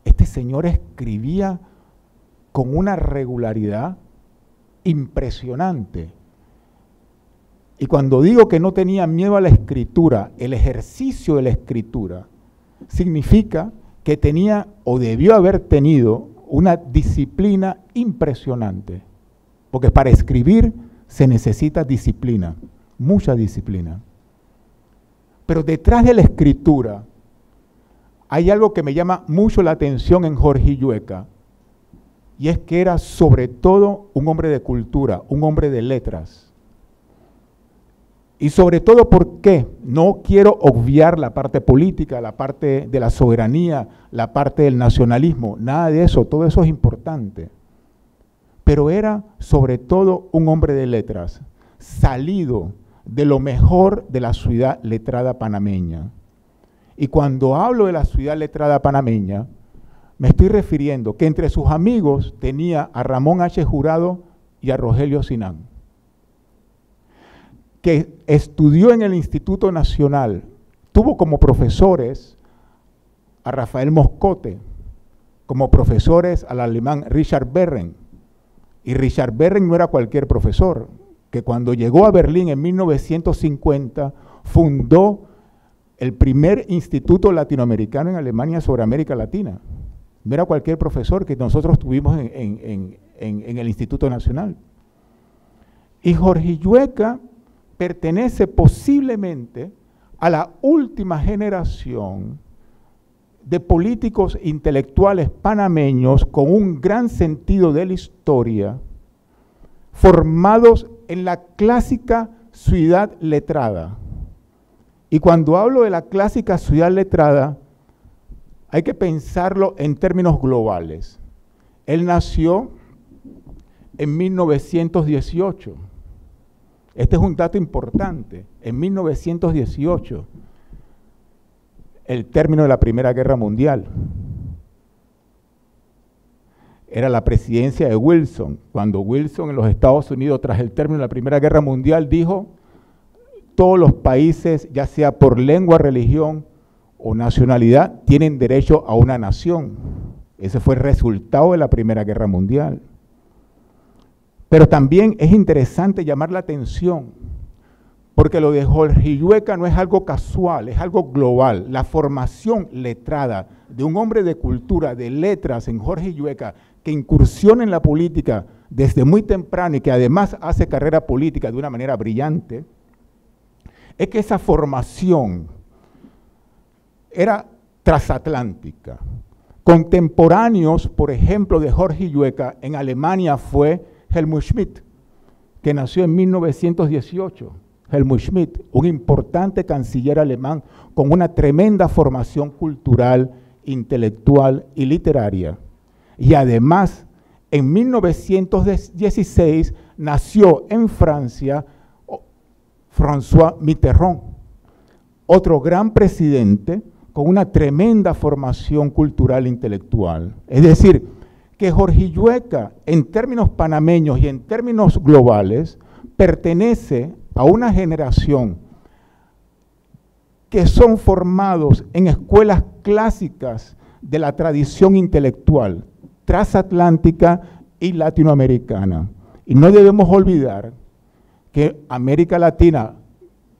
Este señor escribía con una regularidad impresionante. Y cuando digo que no tenía miedo a la escritura, el ejercicio de la escritura significa que tenía o debió haber tenido una disciplina impresionante. Porque para escribir se necesita disciplina, mucha disciplina. Pero detrás de la escritura hay algo que me llama mucho la atención en Jorge Llueca, y es que era sobre todo un hombre de cultura, un hombre de letras. Y sobre todo porque no quiero obviar la parte política, la parte de la soberanía, la parte del nacionalismo, nada de eso, todo eso es importante. Pero era sobre todo un hombre de letras, salido de lo mejor de la ciudad letrada panameña. Y cuando hablo de la ciudad letrada panameña, me estoy refiriendo que entre sus amigos tenía a Ramón H. Jurado y a Rogelio Sinán, que estudió en el Instituto Nacional, tuvo como profesores a Rafael Moscote, como profesores al alemán Richard Berren. Y Richard Berren no era cualquier profesor, que cuando llegó a Berlín en 1950 fundó el primer instituto latinoamericano en Alemania sobre América Latina. No era cualquier profesor que nosotros tuvimos en el Instituto Nacional. Y Jorge Llueca pertenece posiblemente a la última generación de políticos intelectuales panameños con un gran sentido de la historia, formados en la clásica ciudad letrada. Y cuando hablo de la clásica ciudad letrada, hay que pensarlo en términos globales. Él nació en 1918. Este es un dato importante. En 1918, el término de la Primera Guerra Mundial, era la presidencia de Wilson, cuando Wilson en los Estados Unidos, tras el término de la Primera Guerra Mundial, dijo: todos los países, ya sea por lengua, religión o nacionalidad, tienen derecho a una nación. Ese fue el resultado de la Primera Guerra Mundial. Pero también es interesante llamar la atención, porque lo de Jorge Illueca no es algo casual, es algo global. La formación letrada de un hombre de cultura, de letras en Jorge Illueca, que incursiona en la política desde muy temprano y que además hace carrera política de una manera brillante, es que esa formación era transatlántica. Contemporáneos, por ejemplo, de Jorge Illueca en Alemania fue Helmut Schmidt, que nació en 1918. Helmut Schmidt, un importante canciller alemán con una tremenda formación cultural, intelectual y literaria. Y además, en 1916 nació en Francia François Mitterrand, otro gran presidente con una tremenda formación cultural e intelectual. Es decir, que Jorge Illueca, en términos panameños y en términos globales, pertenece a una generación que son formados en escuelas clásicas de la tradición intelectual transatlántica y latinoamericana. Y no debemos olvidar que América Latina,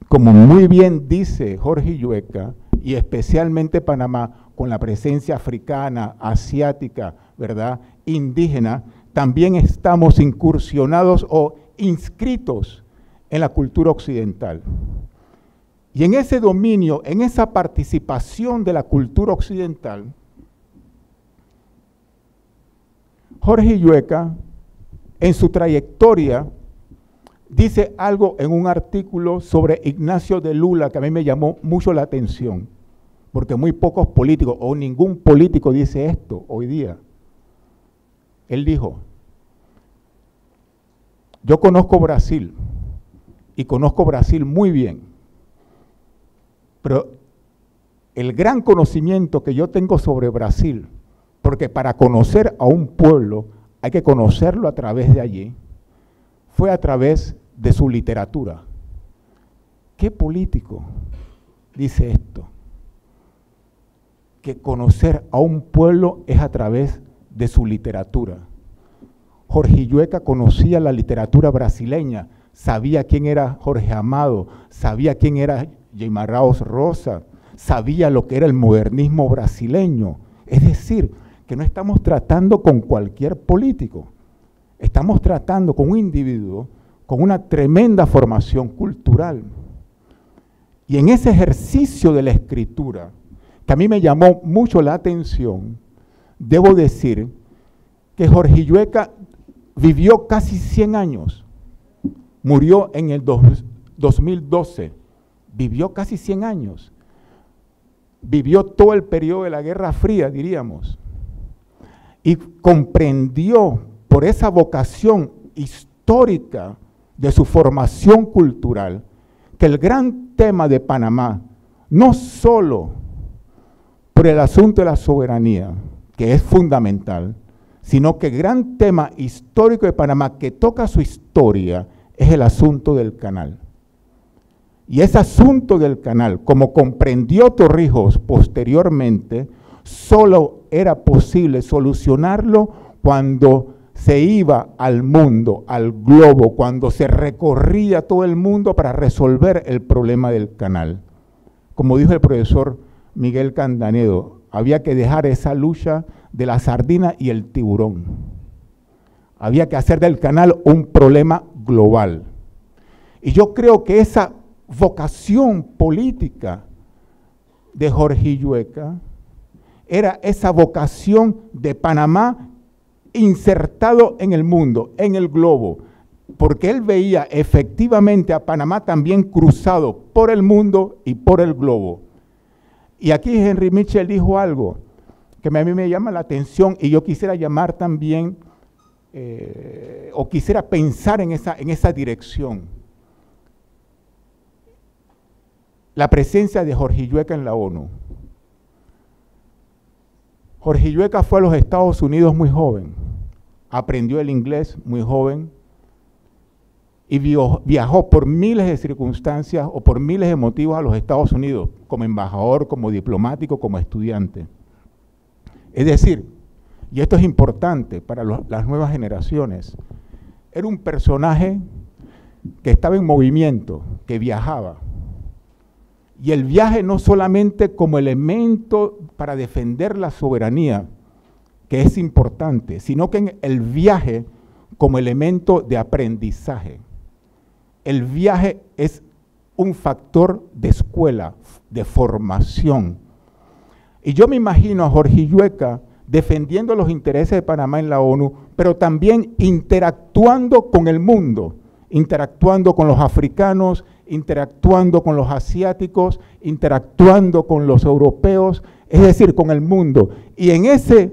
como muy bien dice Jorge Illueca, y especialmente Panamá, con la presencia africana, asiática, ¿verdad?, indígena, también estamos incursionados o inscritos en la cultura occidental. Y en ese dominio, en esa participación de la cultura occidental, Jorge Illueca, en su trayectoria, dice algo en un artículo sobre Ignacio de Lula que a mí me llamó mucho la atención, porque muy pocos políticos, o ningún político dice esto hoy día. Él dijo: yo conozco Brasil, y conozco Brasil muy bien, pero el gran conocimiento que yo tengo sobre Brasil, porque para conocer a un pueblo hay que conocerlo a través de allí, fue a través de su literatura. ¿Qué político dice esto? Que conocer a un pueblo es a través de su literatura. Jorge Illueca conocía la literatura brasileña, sabía quién era Jorge Amado, sabía quién era Guimarães Rosa, sabía lo que era el modernismo brasileño. Es decir, que no estamos tratando con cualquier político, estamos tratando con un individuo con una tremenda formación cultural. Y en ese ejercicio de la escritura, que a mí me llamó mucho la atención, debo decir que Jorge Illueca vivió casi 100 años, murió en el 2012, vivió casi 100 años, vivió todo el periodo de la Guerra Fría, diríamos, y comprendió por esa vocación histórica de su formación cultural, que el gran tema de Panamá, no solo por el asunto de la soberanía, que es fundamental, sino que el gran tema histórico de Panamá que toca su historia es el asunto del canal. Y ese asunto del canal, como comprendió Torrijos posteriormente, solo era posible solucionarlo cuando se iba al mundo, al globo, cuando se recorría todo el mundo para resolver el problema del canal. Como dijo el profesor Miguel Candanedo, había que dejar esa lucha de la sardina y el tiburón. Había que hacer del canal un problema global. Y yo creo que esa vocación política de Jorge Illueca era esa vocación de Panamá insertado en el mundo, en el globo, porque él veía efectivamente a Panamá también cruzado por el mundo y por el globo. Y aquí Henry Mitchell dijo algo que a mí me llama la atención y yo quisiera llamar también, o quisiera pensar en esa dirección. la presencia de Jorge Illueca en la ONU. Jorge Illueca fue a los Estados Unidos muy joven, aprendió el inglés muy joven y viajó por miles de circunstancias o por miles de motivos a los Estados Unidos, como embajador, como diplomático, como estudiante. Es decir, y esto es importante para las nuevas generaciones, era un personaje que estaba en movimiento, que viajaba. Y el viaje no solamente como elemento para defender la soberanía, que es importante, sino que en el viaje como elemento de aprendizaje. El viaje es un factor de escuela, de formación. Y yo me imagino a Jorge Illueca defendiendo los intereses de Panamá en la ONU, pero también interactuando con el mundo, interactuando con los africanos, interactuando con los asiáticos, interactuando con los europeos, es decir, con el mundo. Y en ese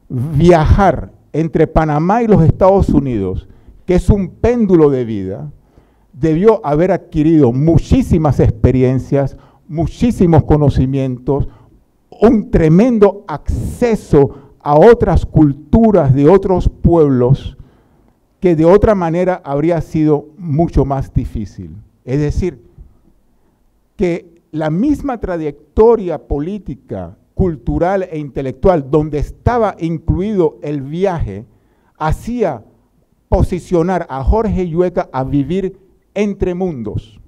viajar entre Panamá y los Estados Unidos, que es un péndulo de vida, debió haber adquirido muchísimas experiencias, muchísimos conocimientos, un tremendo acceso a otras culturas de otros pueblos que de otra manera habría sido mucho más difícil. Es decir, que la misma trayectoria política, cultural e intelectual donde estaba incluido el viaje, hacía posicionar a Jorge Illueca a vivir entre mundos.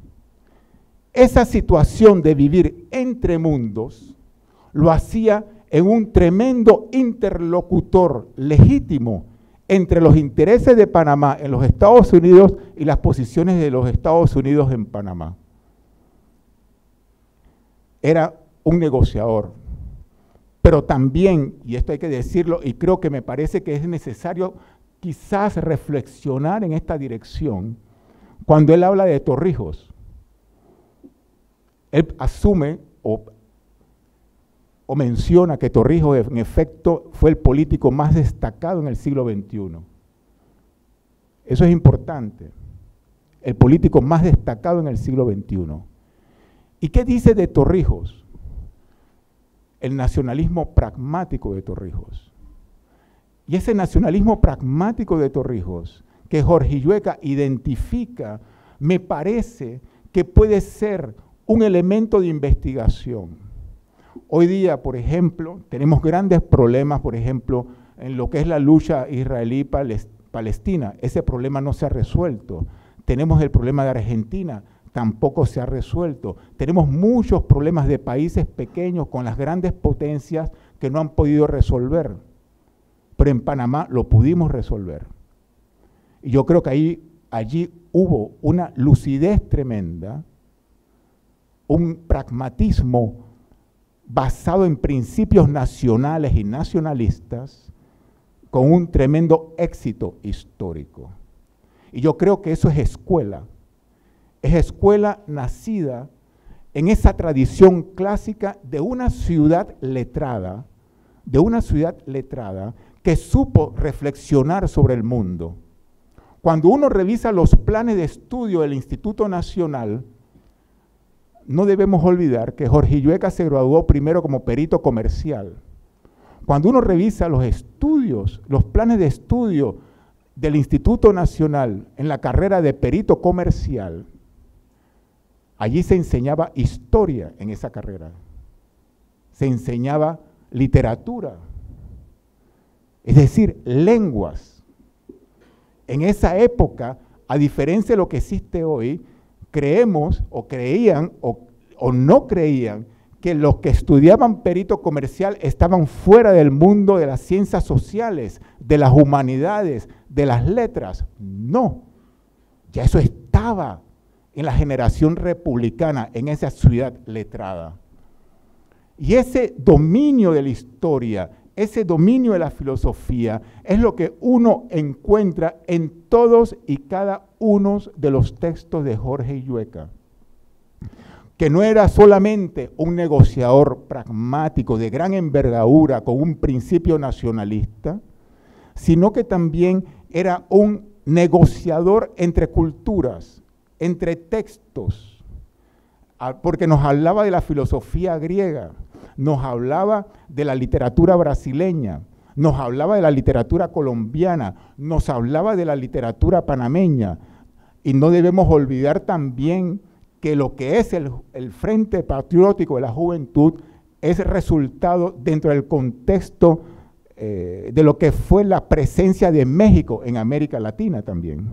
Esa situación de vivir entre mundos lo hacía en un tremendo interlocutor legítimo entre los intereses de Panamá en los Estados Unidos y las posiciones de los Estados Unidos en Panamá. Era un negociador, pero también, y esto hay que decirlo, y creo que me parece que es necesario quizás reflexionar en esta dirección, cuando él habla de Torrijos, él asume o menciona que Torrijos en efecto fue el político más destacado en el siglo XXI. Eso es importante, el político más destacado en el siglo XXI. ¿Y qué dice de Torrijos? El nacionalismo pragmático de Torrijos. Y ese nacionalismo pragmático de Torrijos, que Jorge Illueca identifica, me parece que puede ser un elemento de investigación. Hoy día, por ejemplo, tenemos grandes problemas, por ejemplo, en lo que es la lucha israelí-palestina. Ese problema no se ha resuelto. Tenemos el problema de Argentina, tampoco se ha resuelto. Tenemos muchos problemas de países pequeños con las grandes potencias que no han podido resolver. Pero en Panamá lo pudimos resolver. Y yo creo que allí hubo una lucidez tremenda, un pragmatismo basado en principios nacionales y nacionalistas, con un tremendo éxito histórico. Y yo creo que eso es escuela nacida en esa tradición clásica de una ciudad letrada que supo reflexionar sobre el mundo. Cuando uno revisa los planes de estudio del Instituto Nacional, no debemos olvidar que Jorge Illueca se graduó primero como perito comercial. Cuando uno revisa los estudios, los planes de estudio del Instituto Nacional en la carrera de perito comercial, allí se enseñaba historia en esa carrera, se enseñaba literatura, es decir, lenguas. En esa época, a diferencia de lo que existe hoy, creemos o creían o no creían que los que estudiaban perito comercial estaban fuera del mundo de las ciencias sociales, de las humanidades, de las letras. No, ya eso estaba en la generación republicana, en esa ciudad letrada. Y ese dominio de la historia, ese dominio de la filosofía, es lo que uno encuentra en todos y cada uno de los textos de Jorge Illueca, que no era solamente un negociador pragmático de gran envergadura con un principio nacionalista, sino que también era un negociador entre culturas, entre textos. porque nos hablaba de la filosofía griega, nos hablaba de la literatura brasileña, nos hablaba de la literatura colombiana, nos hablaba de la literatura panameña. Y no debemos olvidar también que lo que es el Frente Patriótico de la Juventud es resultado dentro del contexto de lo que fue la presencia de México en América Latina también,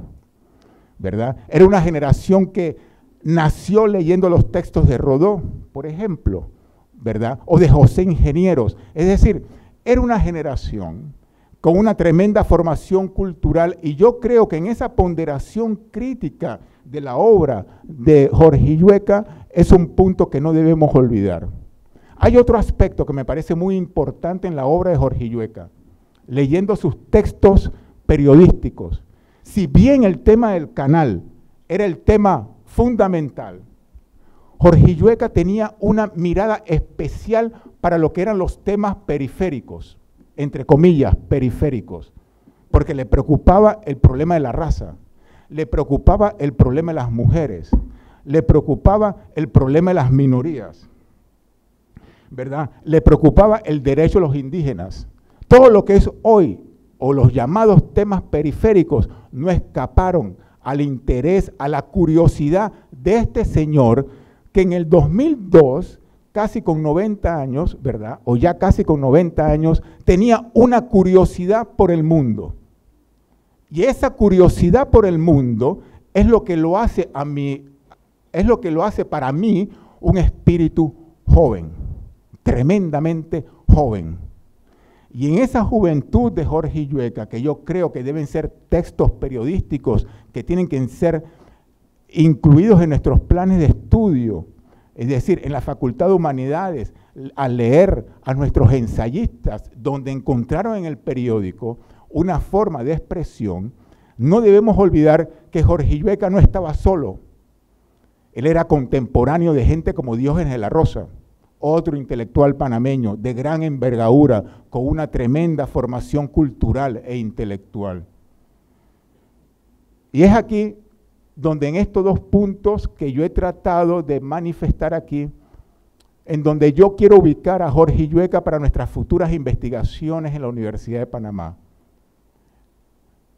¿verdad? Era una generación que nació leyendo los textos de Rodó, por ejemplo, ¿verdad? O de José Ingenieros. Es decir, era una generación con una tremenda formación cultural, y yo creo que en esa ponderación crítica de la obra de Jorge Illueca es un punto que no debemos olvidar. Hay otro aspecto que me parece muy importante en la obra de Jorge Illueca, leyendo sus textos periodísticos. Si bien el tema del canal era el tema fundamental, Jorge Illueca tenía una mirada especial para lo que eran los temas periféricos, entre comillas, periféricos, porque le preocupaba el problema de la raza, le preocupaba el problema de las mujeres, le preocupaba el problema de las minorías, ¿verdad? Le preocupaba el derecho de los indígenas. Todo lo que es hoy, o los llamados temas periféricos, no escaparon al interés, a la curiosidad de este señor, que en el 2002, casi con 90 años, ¿verdad? O ya casi con 90 años, tenía una curiosidad por el mundo. Y esa curiosidad por el mundo es lo que lo hace para mí un espíritu joven, tremendamente joven. Y en esa juventud de Jorge Illueca, que yo creo que deben ser textos periodísticos que tienen que ser incluidos en nuestros planes de estudio, es decir, en la Facultad de Humanidades, al leer a nuestros ensayistas, donde encontraron en el periódico una forma de expresión, no debemos olvidar que Jorge Illueca no estaba solo. Él era contemporáneo de gente como Diógenes de la Rosa, otro intelectual panameño de gran envergadura, con una tremenda formación cultural e intelectual. Y es aquí donde en estos dos puntos que yo he tratado de manifestar aquí, en donde yo quiero ubicar a Jorge Illueca para nuestras futuras investigaciones en la Universidad de Panamá.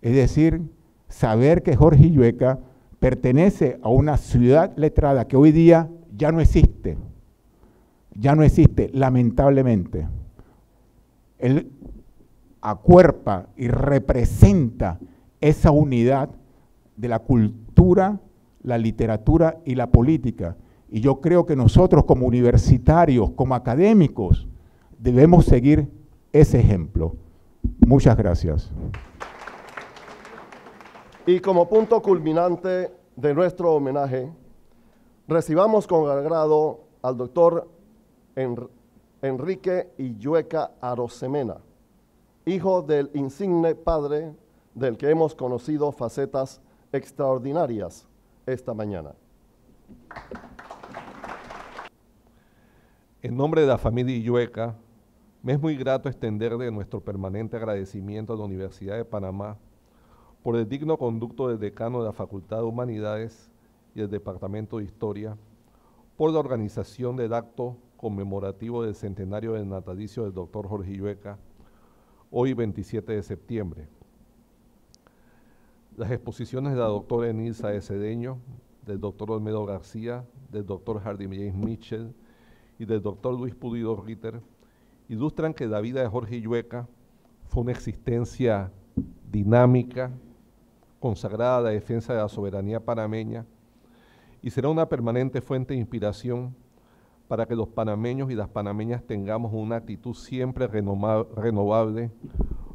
Es decir, saber que Jorge Illueca pertenece a una ciudad letrada que hoy día ya no existe, lamentablemente. Él acuerpa y representa esa unidad de la cultura, la literatura y la política. Y yo creo que nosotros como universitarios, como académicos, debemos seguir ese ejemplo. Muchas gracias. Y como punto culminante de nuestro homenaje, recibamos con agrado al doctor Enrique Illueca Arosemena, hijo del insigne padre del que hemos conocido facetas extraordinarias esta mañana. En nombre de la familia Illueca, me es muy grato extenderle nuestro permanente agradecimiento a la Universidad de Panamá por el digno conducto del decano de la Facultad de Humanidades y el Departamento de Historia, por la organización del acto conmemorativo del centenario del natalicio del doctor Jorge Illueca, hoy 27 de septiembre. Las exposiciones de la doctora Enilsa de Cedeño, del doctor Olmedo García, del doctor Hardy James Mitchell y del doctor Luis Pulido Ritter ilustran que la vida de Jorge Illueca fue una existencia dinámica, consagrada a la defensa de la soberanía panameña, y será una permanente fuente de inspiración para que los panameños y las panameñas tengamos una actitud siempre renovable,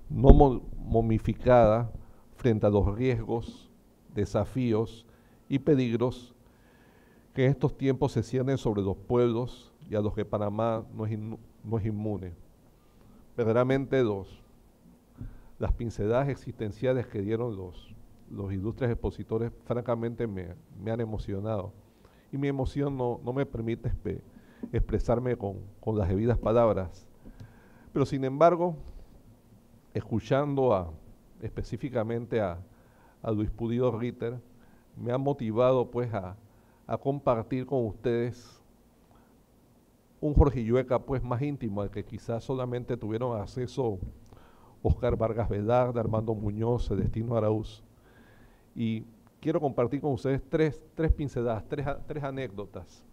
no momificada frente a los riesgos, desafíos y peligros que en estos tiempos se ciernen sobre los pueblos y a los que Panamá no es inmune. Verdaderamente las pinceladas existenciales que dieron los ilustres expositores francamente me han emocionado, y mi emoción no me permite expresarme con las debidas palabras, pero sin embargo, escuchando específicamente a Luis Pulido Ritter, me ha motivado pues a a compartir con ustedes un Jorge Illueca pues más íntimo, al que quizás solamente tuvieron acceso Oscar Vargas Velarde, Armando Muñoz, Celestino Araúz. Y quiero compartir con ustedes tres pinceladas, tres anécdotas.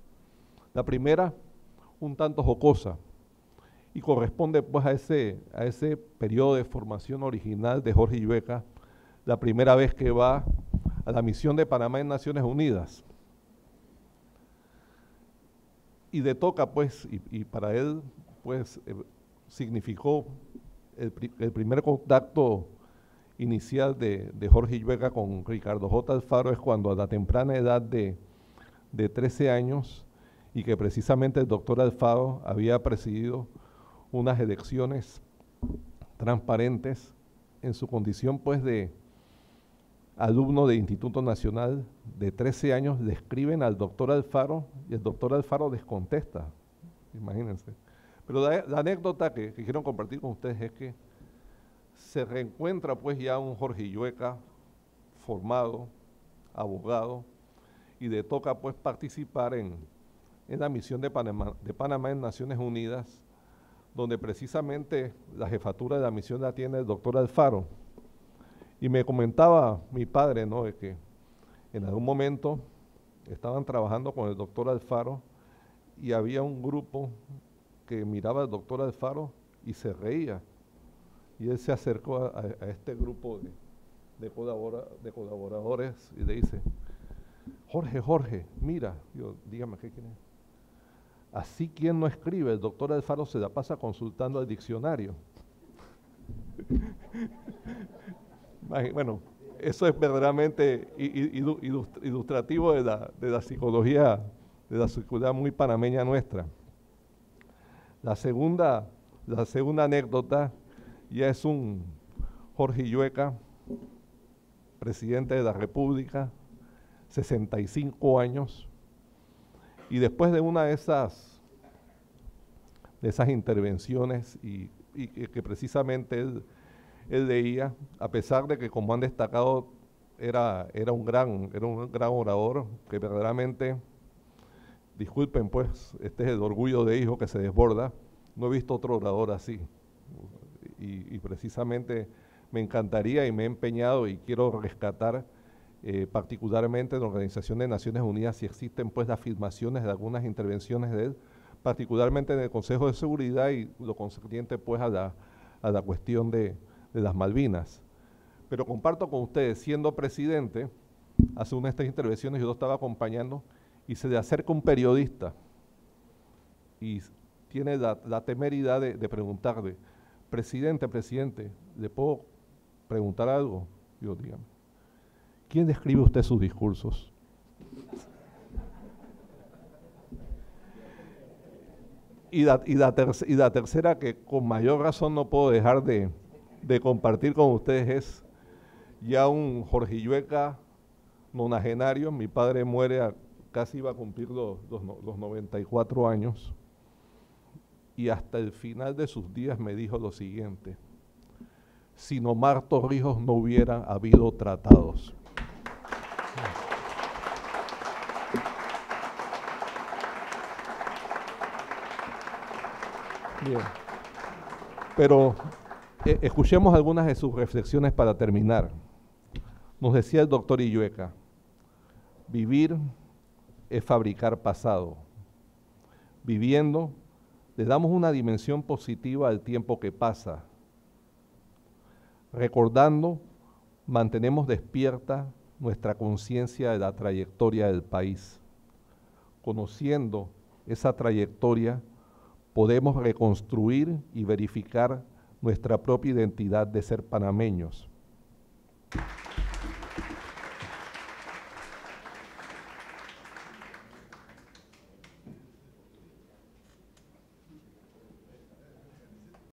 La primera, un tanto jocosa, y corresponde pues a ese periodo de formación original de Jorge Illueca, la primera vez que va a la misión de Panamá en Naciones Unidas. Y de toca pues, y para él pues significó el primer contacto inicial de Jorge Illueca con Ricardo J. Alfaro, es cuando a la temprana edad de 13 años, y que precisamente el doctor Alfaro había presidido unas elecciones transparentes en su condición pues de alumno de Instituto Nacional de 13 años, le escriben al doctor Alfaro y el doctor Alfaro les contesta, imagínense. Pero la anécdota que quiero compartir con ustedes es que se reencuentra pues ya un Jorge Illueca formado, abogado, y le toca pues participar en la misión de Panamá en Naciones Unidas, donde precisamente la jefatura de la misión la tiene el doctor Alfaro. Y me comentaba mi padre, ¿no?, de que en algún momento estaban trabajando con el doctor Alfaro y había un grupo que miraba al doctor Alfaro y se reía. Y él se acercó a este grupo de colaboradores y le dice: Jorge, mira. Yo, dígame, ¿qué quiere? Así quien no escribe, el doctor Alfaro se la pasa consultando el diccionario. Bueno, eso es verdaderamente ilustrativo de la psicología muy panameña nuestra. La segunda anécdota ya es un Jorge Illueca, presidente de la República, 65 años, y después de una de esas intervenciones y que precisamente él leía, a pesar de que, como han destacado, era un gran orador, que verdaderamente, disculpen pues, este es el orgullo de hijo que se desborda, no he visto otro orador así, y precisamente me encantaría y me he empeñado y quiero rescatar particularmente en la Organización de Naciones Unidas, si existen pues las filmaciones de algunas intervenciones de él, particularmente en el Consejo de Seguridad y lo concerniente pues a la cuestión de las Malvinas. Pero comparto con ustedes, siendo presidente, hace una de estas intervenciones yo lo estaba acompañando y se le acerca un periodista y tiene la temeridad de preguntarle: presidente, ¿le puedo preguntar algo? Yo, dígame. ¿Quién escribe usted sus discursos? Y la tercera, que con mayor razón no puedo dejar de compartir con ustedes, es ya un Jorge Illueca nonagenario. Mi padre muere, casi iba a cumplir los 94 años, y hasta el final de sus días me dijo lo siguiente: sin Omar Torrijos no hubiera habido tratados. Bien, pero escuchemos algunas de sus reflexiones para terminar. Nos decía el doctor Illueca: vivir es fabricar pasado. Viviendo, le damos una dimensión positiva al tiempo que pasa. Recordando, mantenemos despierta nuestra conciencia de la trayectoria del país. Conociendo esa trayectoria, podemos reconstruir y verificar nuestra propia identidad de ser panameños.